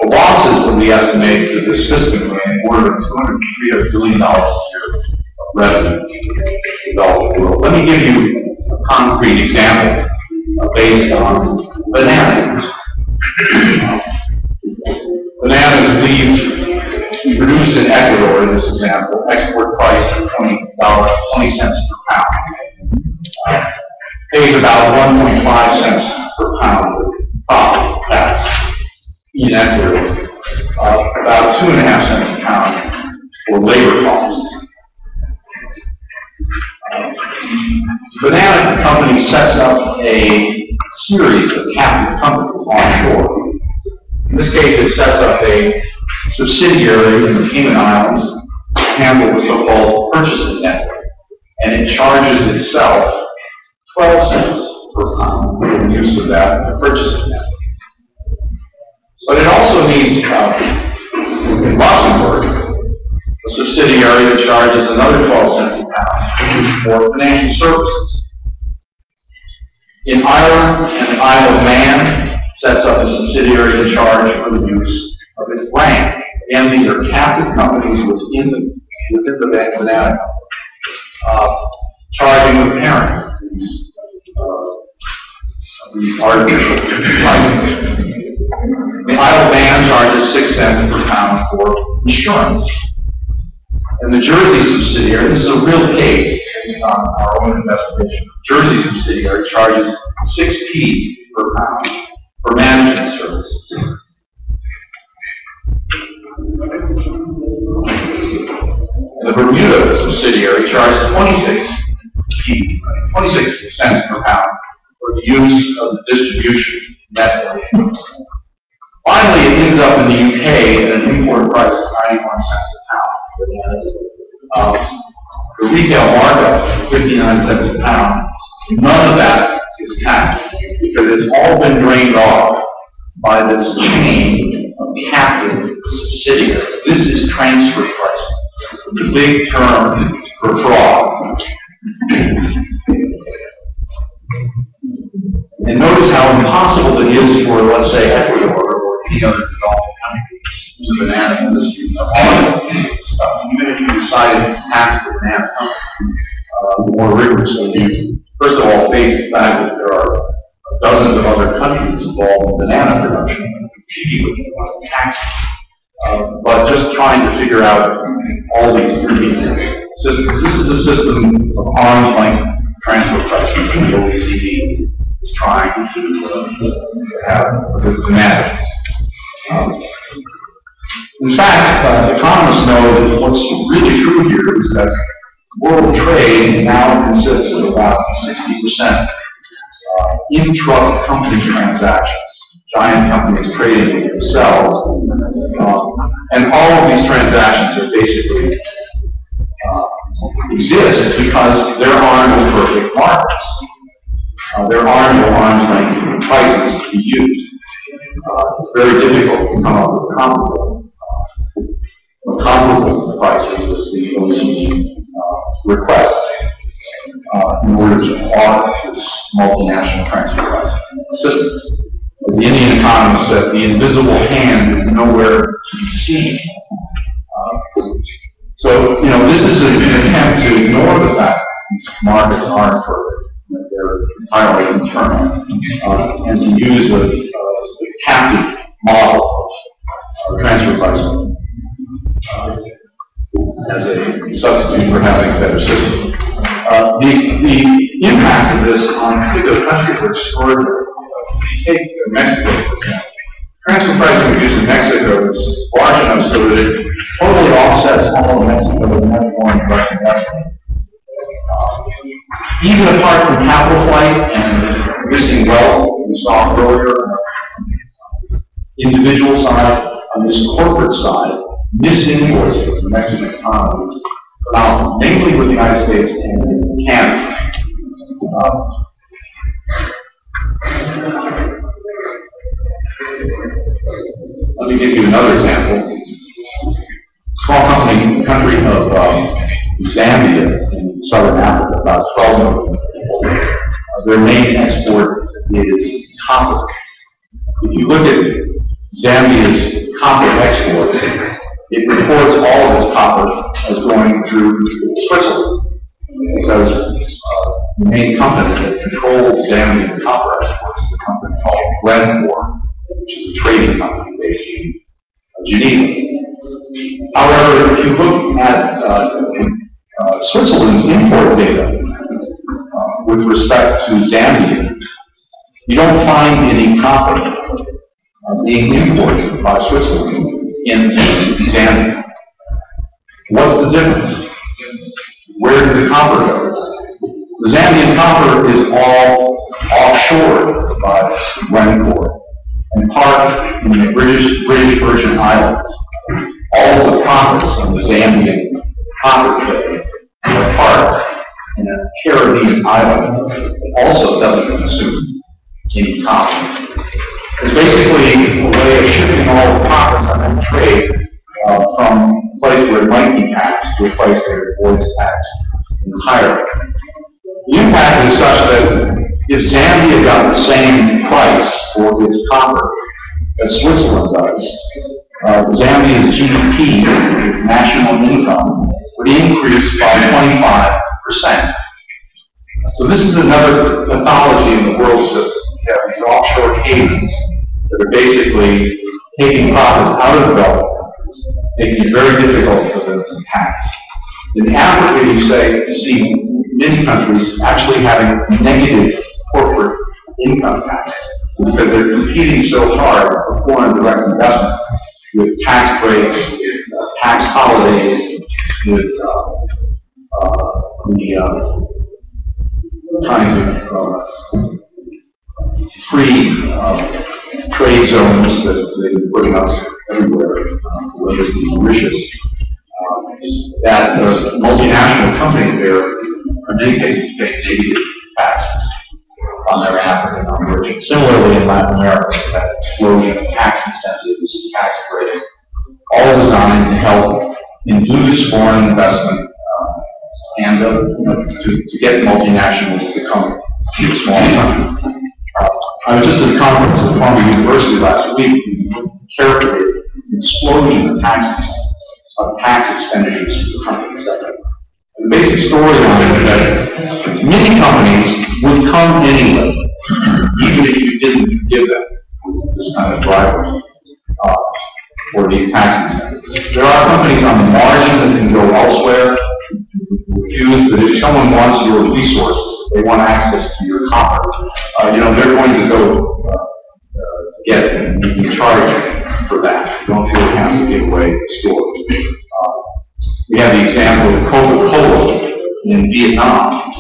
The losses that we estimate to this system are in order of $200 to $300 billion a year of revenue in the developed world. Let me give you a concrete example based on banana industry. Bananas leave produced in Ecuador, in this example, export price of $20 cents per pound. Pays about 1.5 cents per pound of profit tax in Ecuador. About 2.5 cents a pound for labor costs. Banana company sets up a series of captive companies offshore. In this case, it sets up a subsidiary in the Cayman Islands to handle the so-called purchasing network, and it charges itself 12 cents per pound for the use of that purchasing network. But it also needs, in Luxembourg, a subsidiary that charges another 12 cents a pound for financial services. In Ireland and Isle of Man, sets up a subsidiary to charge for the use of its land. Again, these are captive companies within the banana company, charging the parent these artificial prices. The Isle of Man charges 6 cents per pound for insurance. And the Jersey subsidiary, this is a real case based on our own investigation. Jersey subsidiary charges 6p per pound for management services. And the Bermuda subsidiary charges 26 cents per pound for the use of the distribution network. Finally, it ends up in the UK at an import price of 91 cents a pound. The retail markup, 59 cents a pound, none of that is taxed because it's all been drained off by this chain of captive subsidiaries. This is transfer pricing. It's a big term for fraud. how impossible it is for, let's say, Ecuador or any other developing country in the banana industry to audit stuff. Even if you decided to tax the banana companies more rigorously, you first of all face the fact that there are dozens of other countries involved in banana production competing with taxes. But just trying to figure out all these three systems. This is a system of arm's length transfer pricing that the OECD is trying to have to manage. In fact, economists know that what's really true here is that world trade now consists of about 60% intra-company transactions. Giant companies trading with themselves. And all of these transactions are basically exist because there are no perfect markets. There are no arm's length prices to be used. It's very difficult to come up with comparable prices that the OECD requests in order to audit this multinational transfer pricing system. As the Indian economist said, the invisible hand is nowhere to be seen. So, this is an attempt to ignore the fact that these markets aren't perfect, that they're entirely internal, and to use a captive model of transfer pricing as a substitute for having a better system. The impacts of this on particular countries are extraordinary. If you take Mexico, for example, transfer pricing reduced in Mexico is large enough so that it totally offsets all of Mexico's net foreign direct investment. Even apart from capital flight and missing wealth, we saw earlier on the individual side, on this corporate side, misinvoicing of the Mexican economy is found mainly with the United States and Canada. Let me give you another example. Small country of Zambia in southern Africa, about 12 million people. Their main export is copper. If you look at Zambia's copper exports, it reports all of its copper as going through Switzerland, because the main company that controls Zambian copper exports is a company called Foro, which is a trading company based in Geneva. However, if you look at Switzerland's import data with respect to Zambia, you don't find any copper being imported by Switzerland into Zambia. What's the difference? Where did the copper go? The Zambian copper is all offshore by Glencore and parked in the British Virgin Islands. All of the profits of the Zambian copper trade are parked in a Caribbean island that also doesn't consume any copper. It's basically a way of shifting all the profits on that trade from a place where it might be taxed to a place where it avoids tax entirely. The impact is such that if Zambia got the same price for its copper as Switzerland does, Zambia's GDP, its national income, would increase by 25%. So this is another pathology in the world system. You have these offshore havens that are basically taking profits out of developed countries, making it very difficult for them to tax. In Africa, you see many countries actually having negative corporate income taxes because they're competing so hard for foreign direct investment with tax breaks, with tax holidays, with the kinds of free trade zones that they've been putting up everywhere, whether it's the Mauritius, that multinational companies there, in many cases, pay negative taxes on their African operations. Similarly, in Latin America, that explosion of tax incentives, tax breaks, all designed to help induce foreign investment and to get multinationals to come to a small country. I was just at a conference at Columbia University last week, carefully the explosion of tax expenditures for the company sector. And the basic storyline is that many companies would come anyway, even if you didn't give them this kind of driver for these tax incentives. There are companies on the margin that can go elsewhere, refuse, but if someone wants your resources, they want access to your copper, they're going to go get it, and you can charge for that. You don't feel you have to give away the stores. We have the example of Coca-Cola in Vietnam.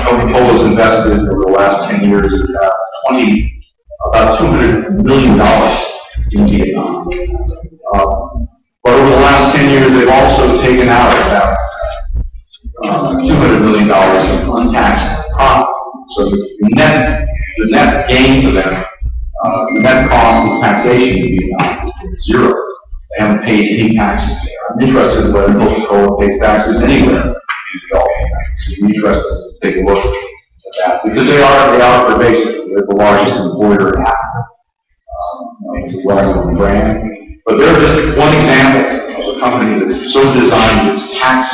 Coca-Cola has invested over the last 10 years about $200 million in Vietnam. But over the last 10 years, they've also taken out about $200 million of untaxed profit. So the net gain to them, the net cost of taxation in Vietnam is zero. They haven't paid any taxes there. I'm interested in whether Coca-Cola pays taxes anywhere in developing countries. So I'm interested to take a look at that because they are pervasive. They're the largest employer in Africa. It's a well-known brand. But they're just one example of a company that's so designed its tax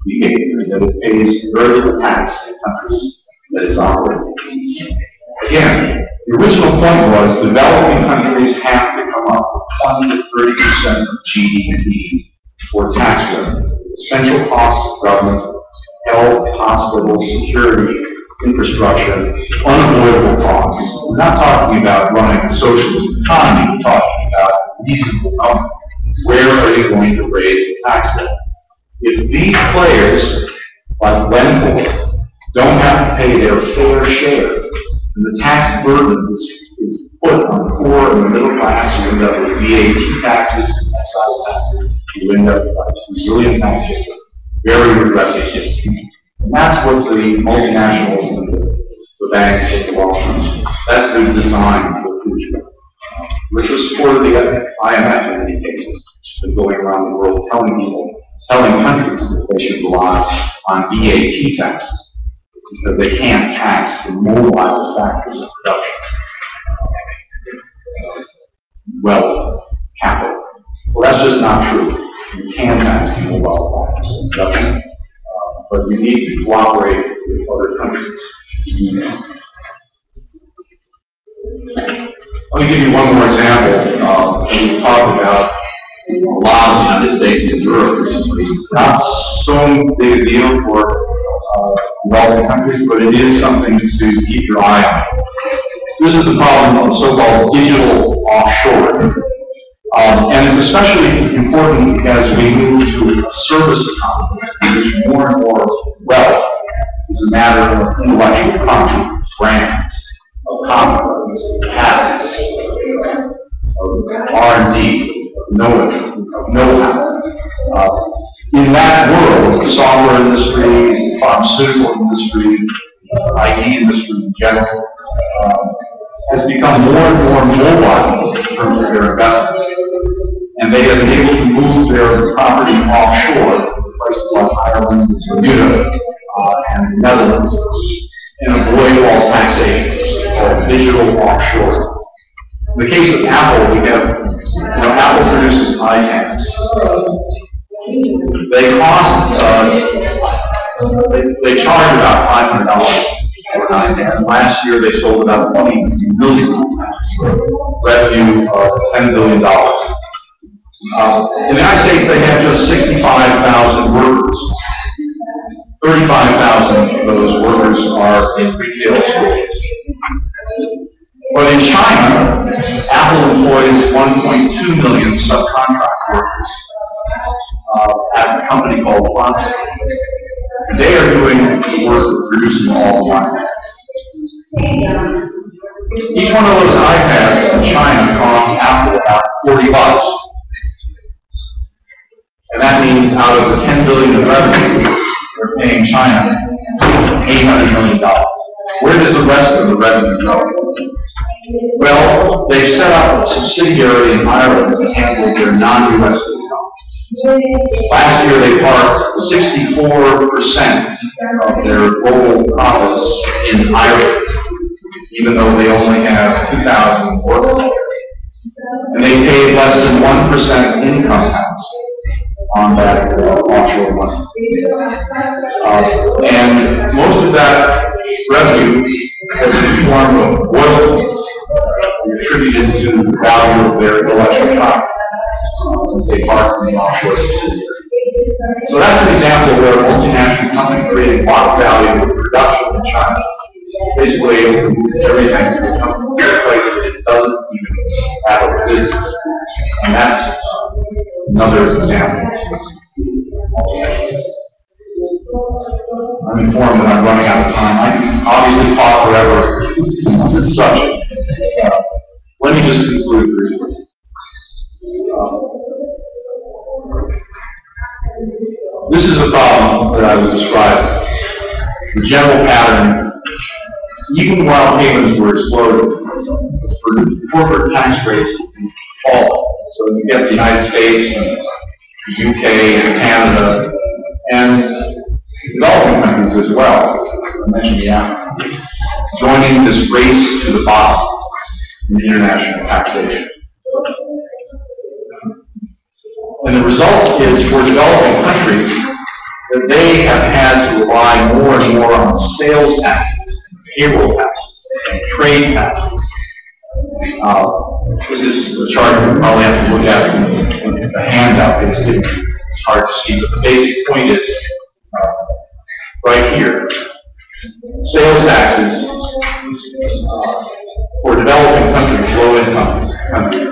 behavior that it pays very little tax in countries that it's operating in. Again, the original point was developing countries have to come up with 20 to 30% of GDP for tax revenue. Essential costs of government, health, hospitals, security, infrastructure, unavoidable costs. We're not talking about running a socialist economy, we're talking about reasonable government. Where are you going to raise the tax bill? If these players, like Glencore, don't have to pay their fair share, and the tax burden is put on the poor and the middle class, you end up with VAT taxes, excise taxes, you end up with a Brazilian tax system, very regressive system. And that's what the multinationals and the banks and the law firms, that's their design for the future. With the support of the IMF in many cases, it's been going around the world telling countries that they should rely on VAT taxes because they can't tax the mobile factors of production, wealth, capital. Well, that's just not true. You can tax the mobile factors of production, but you need to cooperate with other countries to do that. Let me give you one more example. We've talked about a lot of the United States and Europe recently. It's not so big a deal for developing countries, but it is something to keep your eye on. This is the problem of so-called digital offshoring. And it's especially important as we move to a service economy, in which more and more wealth is a matter of intellectual property, brands, of copyrights, patents, of R&D, of know-how. In that world, the software industry, the pharmaceutical industry, IT industry in general, has become more and more mobile in terms of their investment. And they have been able to move their property offshore to places like Ireland, Bermuda, and the Netherlands, and avoid all taxations, called digital offshore. In the case of Apple, we have, Apple produces iPads. They cost, they charge about $500 for an iPad. Last year, they sold about 20 million revenue of $10 billion. In the United States, they have just 65,000 workers. 35,000 of those workers are in retail stores. But in China, Apple employs 1.2 million subcontract workers at a company called Foxconn. They are doing the work of producing all the iPads. Each one of those iPads in China costs Apple about $40. And that means out of the $10 billion in revenue, they're paying China $800 million. Where does the rest of the revenue go? Well, they've set up a subsidiary in Ireland to handle their non-U.S. income. Last year, they parked 64% of their global profits in Ireland. even though they only have 2,000 workers. And they paid less than 1% income tax on that offshore money. And most of that revenue was in the form of royalties attributed to the value of their intellectual property that they parked in the offshore subsidiary. So that's an example where a multinational company created block value with production in China. Basically able to move everything to a place that it doesn't even have a business. And that's another example. I'm informed that I'm running out of time. I can obviously talk forever on this subject. Let me just conclude briefly. This is the problem that I was describing. The general pattern, even while payments were exploding, was for corporate tax rates to fall. So you get the United States and the UK and Canada and developing countries as well, I mentioned the African countries, joining this race to the bottom in international taxation. And the result is for developing countries that they have had to rely more and more on sales taxes, payroll taxes, and trade taxes. This is the chart you probably have to look at in the handout. It's hard to see, but the basic point is right here. Sales taxes for developing countries, low-income countries,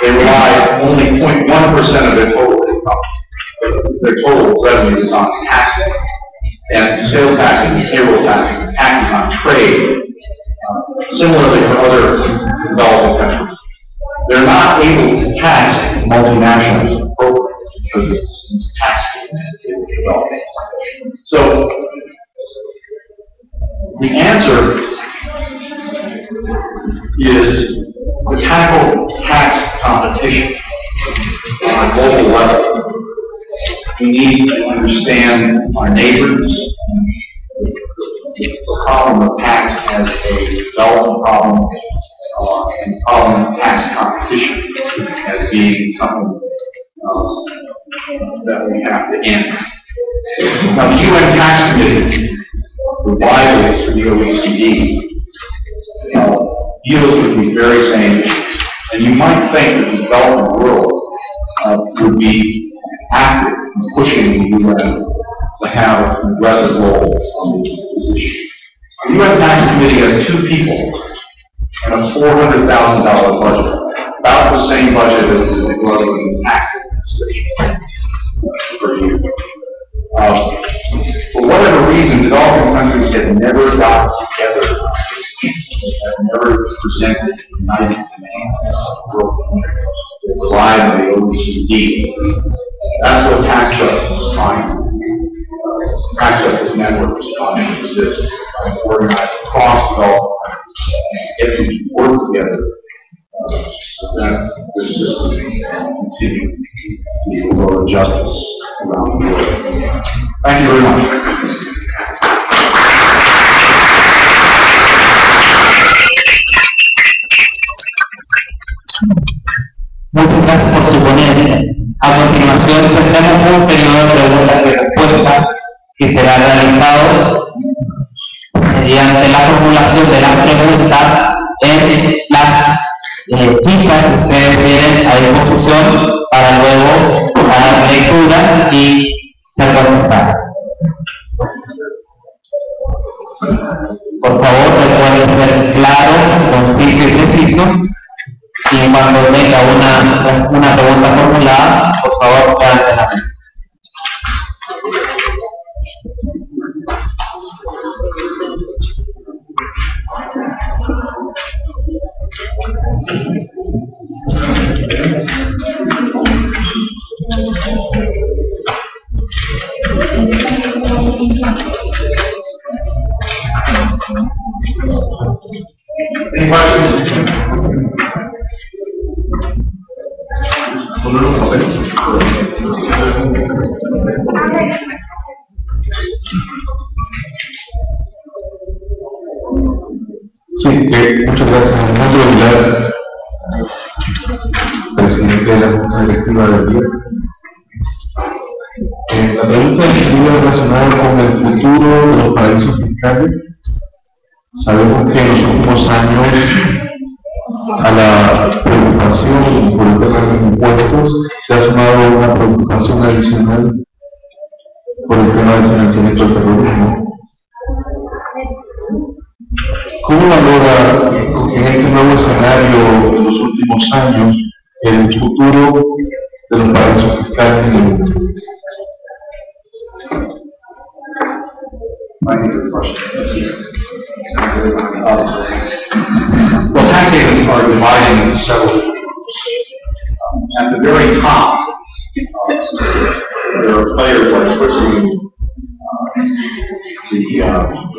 they rely only 0.1% of their total income. Their total revenue is on taxes, and sales taxes and payroll taxes, taxes on trade. Similarly for other developing countries, they're not able to tax multinationals appropriately because of these tax schemes in development. So the answer is to tackle tax competition on a global level. We need to understand our neighbors. The problem of tax as a development problem, and the problem of tax competition as being something that we have to end. Now, the UN Tax Committee, the violates for the OECD, deals with these very same issues. And you might think that the developing world would be active in pushing the UN to have an aggressive role on this issue. The UN Tax Committee has 2 people and a $400,000 budget, about the same budget as the Ecuadorian Tax Administration per year. For whatever reason, developing countries have never gotten together on this issue. They have never presented united demands that rely on the OECD. That's what tax justice is trying to do. Tax Justice Network is trying to resist, trying to organize across development countries and get them to work together so that this system can continue to promote justice around the world. Thank you very much. Muchas gracias por su ponencia. A continuación tendremos un periodo de preguntas y respuestas que será realizado mediante la formulación de las preguntas en las fichas que ustedes tienen a disposición para luego dar lectura y ser contestadas. Por favor, recuerden ser claro, conciso y preciso. Y cuando tenga una pregunta formulada, por favor, levante la mano. Any questions? Sí, muchas gracias, Alejandro Aguilar, presidente de la Junta Directiva del día. La pregunta es relacionada con el futuro de los paraísos fiscales. Sabemos que en los últimos años a la preocupación por el tema de los impuestos se ha sumado una preocupación adicional por el tema del financiamiento del terrorismo. ¿Cómo valora en este nuevo escenario de los últimos años el futuro de los paraísos fiscales en el mundo? Thank you for the question. Well, tax havens are divided into several different groups. At the very top, there are players like Switzerland, the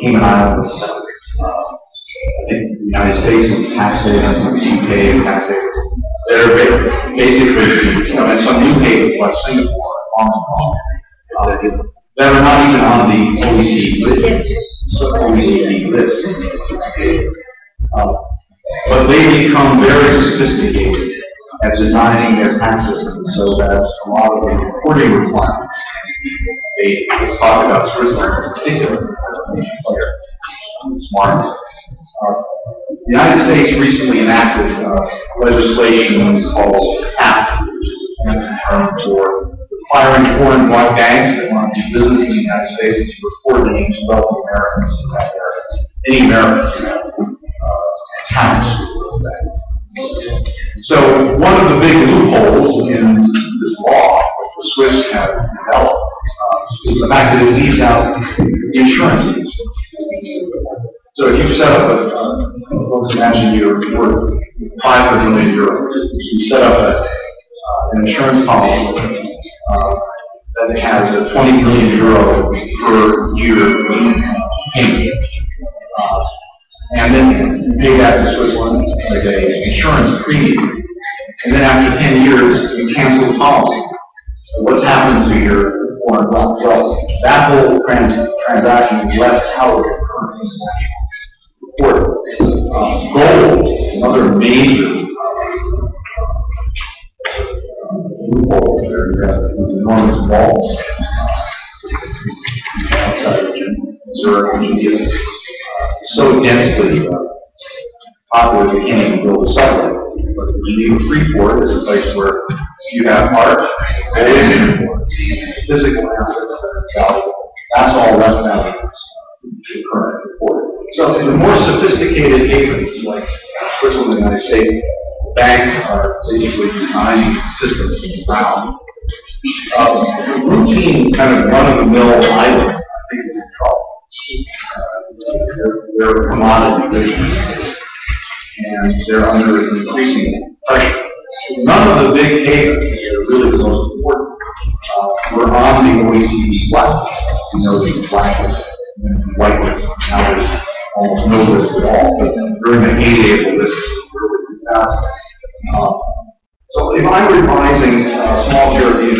Cayman Islands, I think the United States is tax havens, the UK is tax havens. They're basically, and some new havens like Singapore, Hong Kong, that are not even on the OECD list. But they become very sophisticated at designing their tax systems so that a lot of the reporting requirements, let's talk about Switzerland in particular, player in this market. The United States recently enacted legislation called CAP, which is a fancy term for requiring foreign banks that want to do business in the United States to report names of wealthy Americans who have any Americans who have accounts with those banks. So one of the big loopholes in this law that the Swiss have developed is the fact that it leaves out the insurance industry. So if you set up let's imagine you're worth 500 million euros. You set up an insurance policy that has a 20 million euro per year payment. And then you pay that to Switzerland as an insurance premium. And then after 10 years, you cancel the policy. So what's happened to your foreign wealth? Well, that whole transaction is left out of the current international reporting. Gold is another major loophole there. You have these enormous vaults outside of Zurich and Geneva. So densely populated you can't even build a subway. But the Geneva Freeport is a place where you have art, physical assets that are valuable. That's all left out of the current report. So the more sophisticated havens like Switzerland and the United States, banks are basically designing systems from the ground. Routine kind of run-of-the-mill island, I think, is in trouble. They're a commodity business, and they're under increasing pressure. None of the big havens that are really the most important were on the OECD blacklist. You know, this is blacklist and whitelist. Now there's almost no list at all, but during the heyday of the lists in the early 2000s. So if I'm revising small European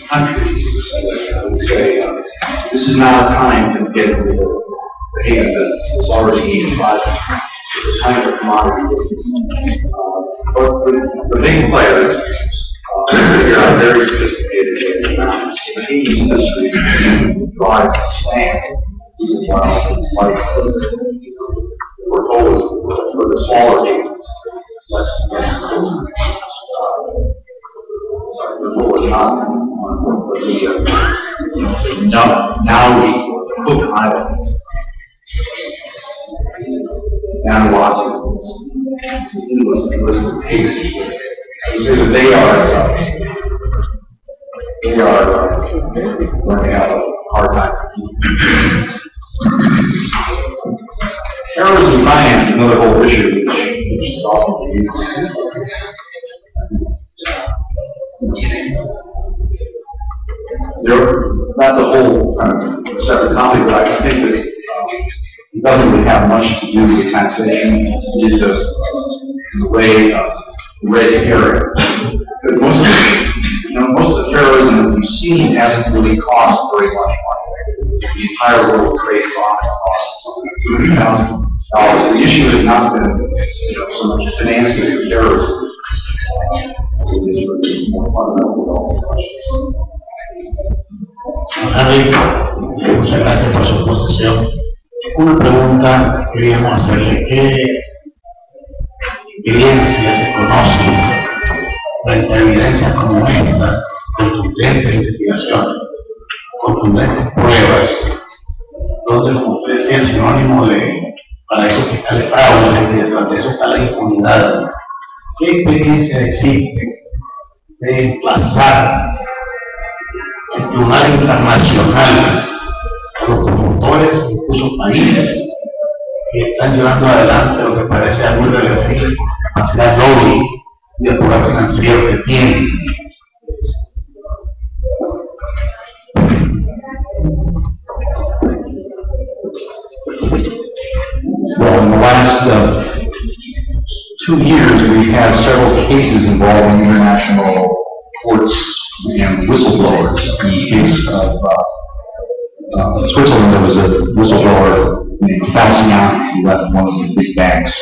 countries, I would say this is not a time to get into the haven business. It's already 85%. It's kind of a commodity business. But the big players here are very sophisticated amounts. The haven industries drive the stand. Like we're told for the smaller havens, less the goal is not but the Naui or the Cook Islands, Vanuatu, endless of havens. I would say that they are going to have a hard time. Terrorism finance is another whole issue which is often used. That's a whole kind of separate topic, but I think that it doesn't really have much to do with taxation. It is a way of red herring. Because most of the terrorism that we've seen hasn't really cost very much money. The entire world trade costs So the issue has not been, so much financing of terrorism. It is more fundamental development questions. Harry, muchas gracias por su exposición. Una pregunta que queríamos hacerle: ¿qué evidencia se conoce frente a evidencias como esta, contundentes investigaciones, contundentes pruebas, donde, como usted decía, el sinónimo de para eso que está el fraude y detrás de eso está la impunidad? ¿Qué experiencia existe de emplazar en tribunales internacionales a los promotores, incluso países, que están llevando adelante lo que parece algo irreversible con la capacidad lobby y el poder financiero que tienen? Well, in the last 2 years, we've had several cases involving international courts and whistleblowers. In the case of Switzerland, there was a whistleblower named Falcian who left one of the big banks,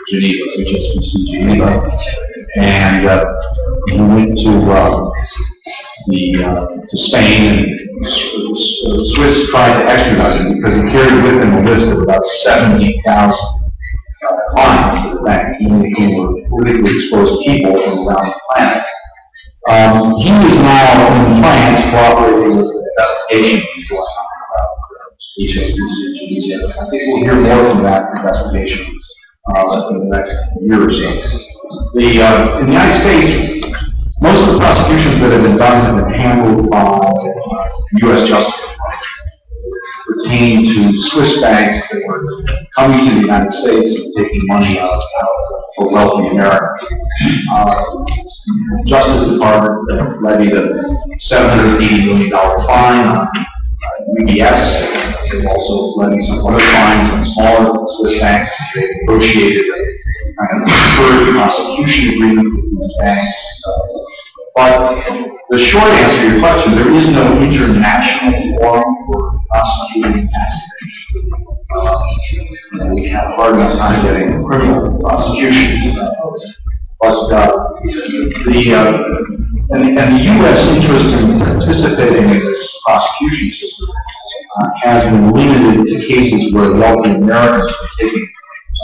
Geneva, HSBC Geneva, and he went to Spain, and the Swiss tried to extradite him because he carried with him a list of about 70,000 clients of the bank, who were politically exposed people from around the planet. He is now in France cooperating with an investigation that's going on about HSBC Geneva. I think we'll hear more from that investigation in the next year or so. In the United States, most of the prosecutions that have been done have been handled by the U.S. Justice Department. Pertain to Swiss banks that were coming to the United States and taking money out of wealthy Americans. The Justice Department levied a $780 million fine on UBS. They've also levied some other fines on smaller Swiss banks. They've negotiated a kind of deferred prosecution agreement with these banks. But the short answer to your question, there is no international forum for prosecuting tax evasion. We have a hard enough time getting criminal prosecutions. But the U.S. interest in participating in this prosecution system has been limited to cases where wealthy Americans are taking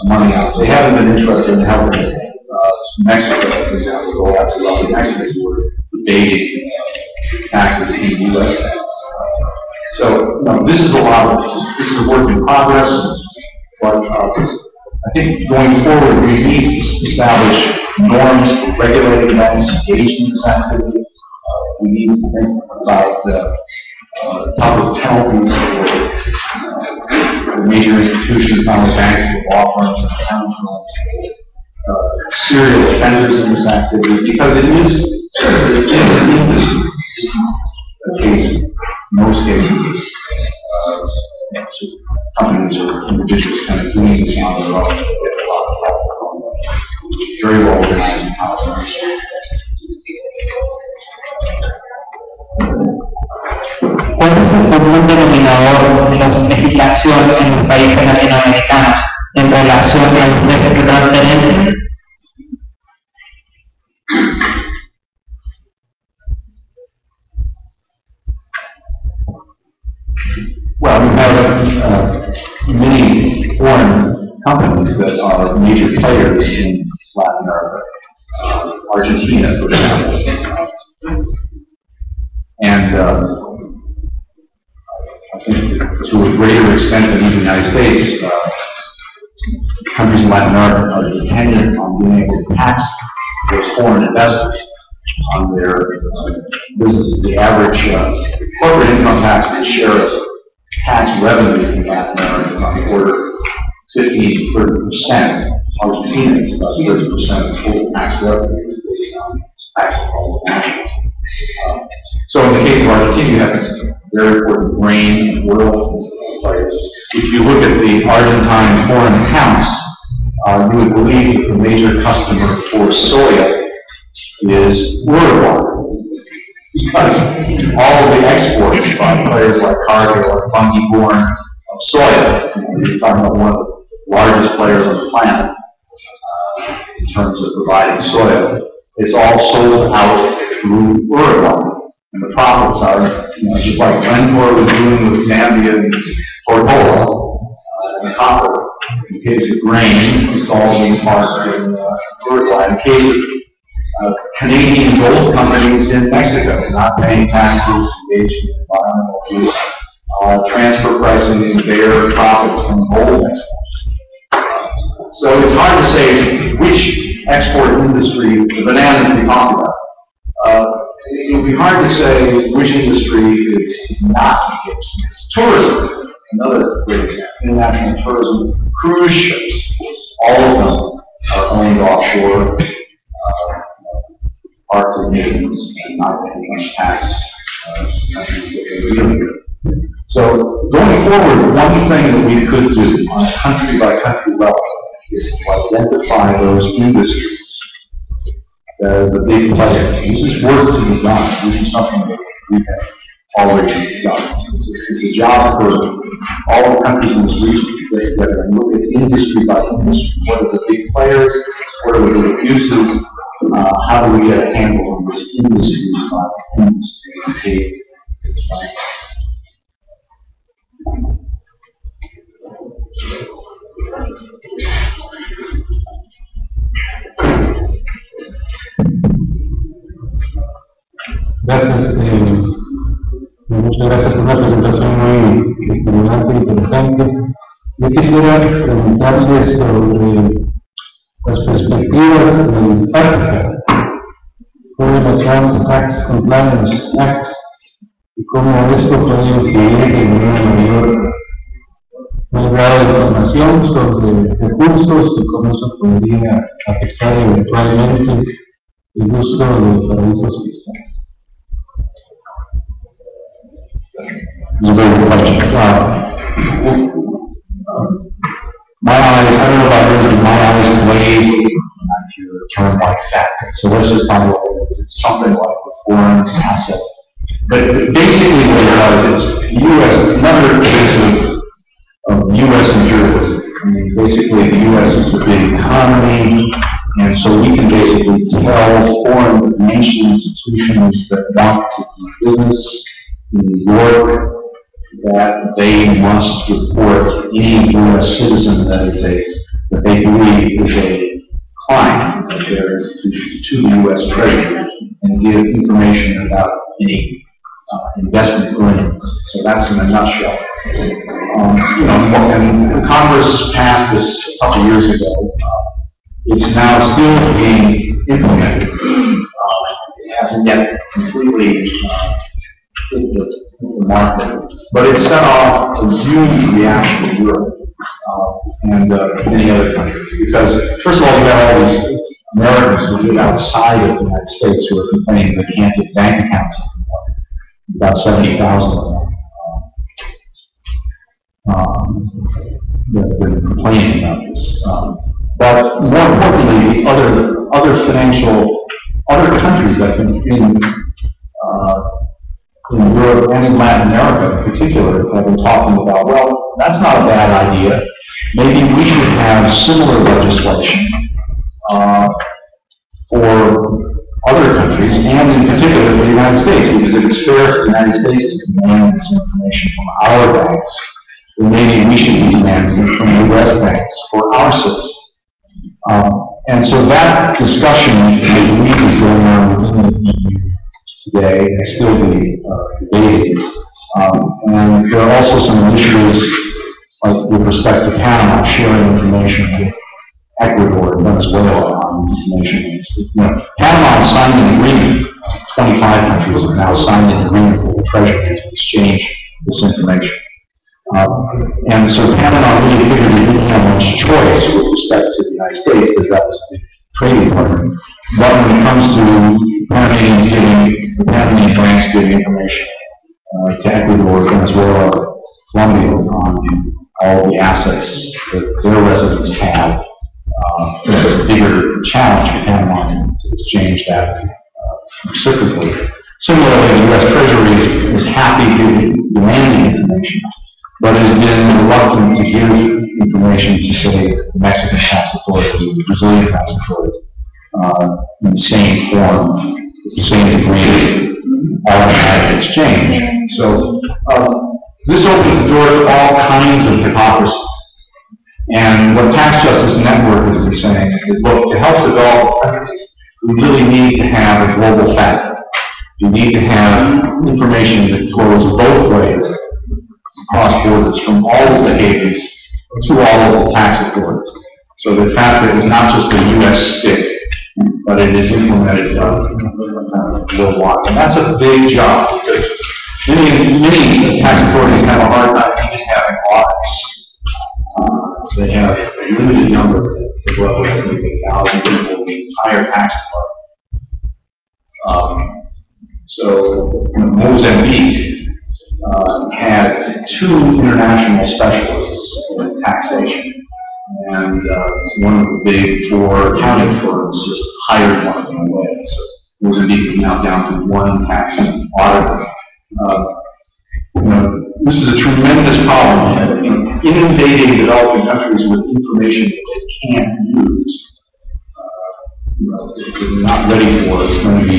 money out. They haven't been interested in helping Mexico, for example, go after wealthy Mexicans who are evading taxes in U.S. banks. So, this is a work in progress, but I think going forward we need to establish norms for regulating banks engaged in this activity. We need to think about the type of penalties for major institutions, not only banks, but law firms and accounting firms, serial offenders in this activity, because it is an industry. The case, in most cases, companies or individuals kind of doing this on their own. They get a lot of help from very well organized partners. ¿Cuál es el común denominador de la legislación en los países latinoamericanos en relación a los precios de transferencia? Well, we have many foreign companies that are major players in Latin America. Argentina, for example. And I think to a greater extent than even the United States, countries in Latin America are dependent on being able to tax those foreign investors on their businesses. The average corporate income tax and share of tax revenue in Latin America is on the order of 15 to 30%. Argentina is about 30% of total tax revenue is based on tax on nationals. So in the case of Argentina, you have very important grain and oil players. If you look at the Argentine foreign accounts, you would believe that the major customer for soya is Uruguay, because all of the exports by players like Cargill or Bungie Born of soya, you're talking about one of largest players on the planet in terms of providing soil. It's all sold out through Uruguay. And the profits are, just like Glencore was doing with Zambia and Portola and copper. In case of grain, it's all being marketed in Uruguay. In case of Canadian gold companies in Mexico, not paying taxes, engaged in environmental use, transfer pricing their profits from gold exports. So it's hard to say which export industry, the bananas we talked about, it would be hard to say which industry is not engaged in this. Tourism, another great example, international tourism, cruise ships, all of them are owned offshore, parked in nations, and not paying much tax countries that they're dealing with. So going forward, one thing that we could do on a country-by-country level is to identify those industries, the big players. This is work to be done. This is something that we have already done. It's a job for all the countries in this region to get together and look at industry by industry. What are the big players? What are the abuses? How do we get a handle on this industry by industry? Gracias, muchas gracias por una presentación muy estimulante e interesante. Yo quisiera preguntarles sobre las perspectivas de práctica, Foreign Account Tax Compliance Act, y cómo esto puede incidir en un mayor grado de información sobre recursos y cómo eso podría afectar eventualmente el uso de paraísos fiscales. It's a very good question. My eyes, I don't know about yours, but my eyes glaze over when I hear a term like FATCA. So let's just talk about what it is. It's something like a foreign asset. But basically what it does is U.S., another case of U.S. imperialism. I mean, basically the U.S. is a big economy, and so we can basically tell foreign financial institutions that want to do business in New York that they must report any U.S. citizen that they believe is a client of their institution to the U.S. Treasury and give information about any investment earnings. So that's in a nutshell. And Congress passed this a couple years ago. It's now still being implemented. It hasn't yet completely hit the market, but it set off a huge reaction in Europe and many other countries. Because first of all, you have all these Americans who live outside of the United States who are complaining they can't get bank accounts anymore. About 70,000 of them have been complaining about this. But more importantly, other countries like in Europe and in Latin America in particular have been talking about, well, that's not a bad idea. Maybe we should have similar legislation for other countries, and in particular for the United States, because if it's fair for the United States to demand this information from our banks, then maybe we should be demanding it from U.S. banks for our citizens. And so that discussion, I believe, is going on within the EU today and still be debated. And there are also some issues with respect to Panama sharing information with Ecuador and Venezuela on information. Panama signed an agreement. 25 countries have now signed an agreement with the Treasury to exchange this information. And so Panama really figured they didn't have much choice with respect to the United States because that was the trading partner. But when it comes to the Panamanian banks giving information to Ecuador, Venezuela, Colombia on all the assets that their residents have, it's a bigger challenge for Panama to exchange that reciprocally. Similarly, the U.S. Treasury is happy to demanding information, but has been reluctant to give information to, say, the Mexican tax authorities or the Brazilian tax authorities in the same form, the same degree of automatic exchange. So this opens the door to all kinds of hypocrisy. And what Tax Justice Network has been saying is that, look, to help develop countries, we really need to have a global factor. You need to have information that flows both ways across borders from all the behaviors to all of the tax authorities. So the fact that it's not just a U.S. stick, but it is implemented worldwide. And that's a big job because many tax authorities have a hard time even having audits. They have a limited number of roughly 1,000 people in the entire tax department. So Mozambique had 2 international specialists in taxation, and one of the big 4 accounting firms just hired one of them away. So Mozambique is now down to 1 tax auditor. This is a tremendous problem. Inundating developing countries with information that they can't use, if they're not ready for it, it's going to be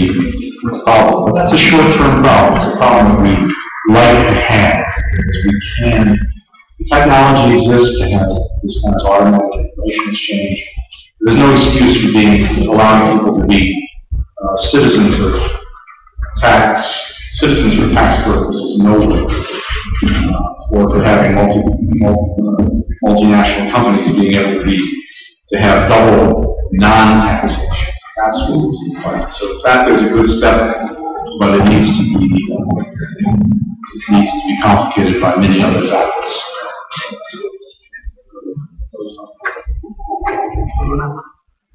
a problem. But that's a short-term problem. It's a problem that we like to have, because we can. The technology exists to have this kind of automatic information exchange. There's no excuse for allowing people to be citizens for tax purposes nowhere. Or for having multinational companies being able to have double non-taxation. That's what we're fighting. So the fact is a good step, but it needs to be complicated by many other factors.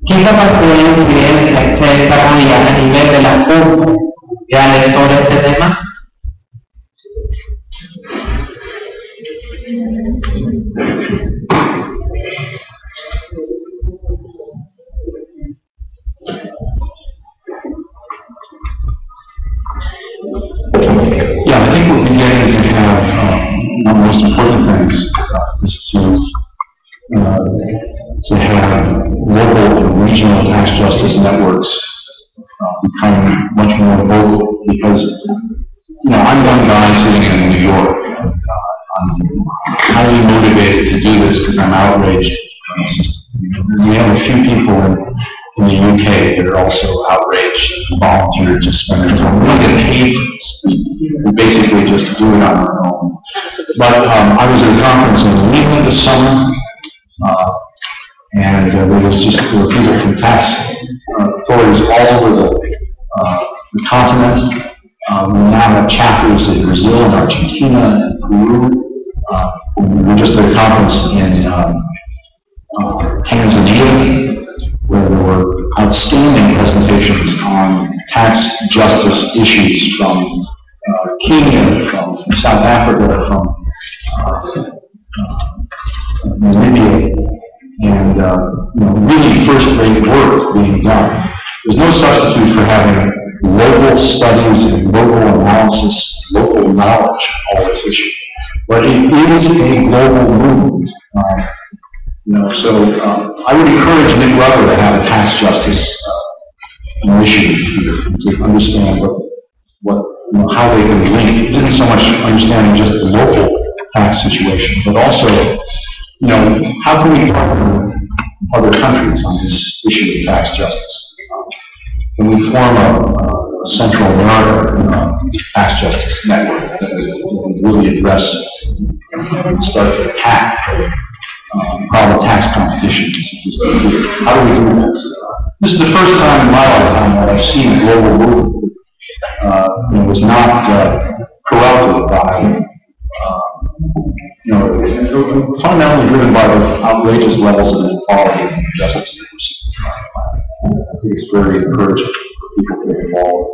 ¿Qué capacidad de incidencia se desarrolla a nivel de las curvas reales sobre este tema? Yeah, I think we're beginning to have one of the most important things is to have local and regional tax justice networks become much more vocal, because I'm one guy sitting in New York. I'm highly motivated to do this because I'm outraged at the system. We have a few people in the UK that are also outraged and volunteer to spend their time. We don't get paid for this. We basically just do it on our own. But I was at a conference in England this summer, and there were people from tax authorities all over the continent. We now have chapters in Brazil and Argentina and Peru. We were just at a conference in Tanzania, where there were outstanding presentations on tax justice issues from Kenya, from South Africa, from Namibia, and really first-rate work being done. There's no substitute for having local studies and local analysis, local knowledge of all this issue. But it is a global movement. So I would encourage Nick Rubber to have a tax justice initiative here to understand how they can link. It isn't so much understanding just the local tax situation, but also, how can we partner with other countries on this issue of tax justice? Can we form a Central America tax justice network that will really address and start to attack problem tax competition that's existing here? How do we do this? This is the first time in my lifetime that I've seen a global movement that was not corrupted by, fundamentally driven by the outrageous levels of inequality and injustice that we're seeing. I think it's very encouraging for people to get involved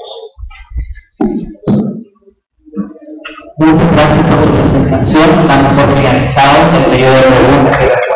in this. Muchas gracias por su presentación. Damos por finalizado el periodo de preguntas y respuestas.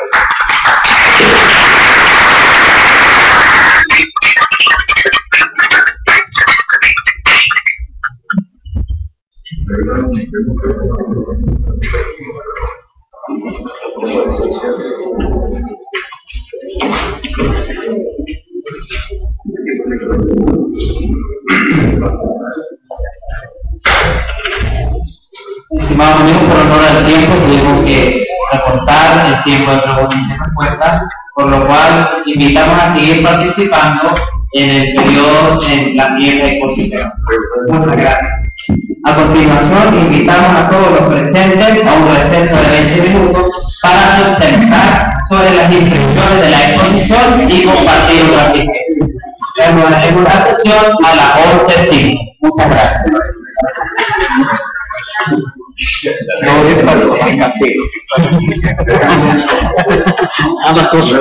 Estimados amigos, por honor al tiempo, tuvimos que recortar el tiempo de preguntas y respuestas, por lo cual invitamos a seguir participando en el periodo en la siguiente exposición. Muchas gracias. A continuación, invitamos a todos los presentes a un receso de 20 minutos para observar sobre las impresiones de la exposición y compartir otras vivencias. Terminaremos la sesión a las 11:05. Muchas gracias. No es para tomar café. Ambas cosas.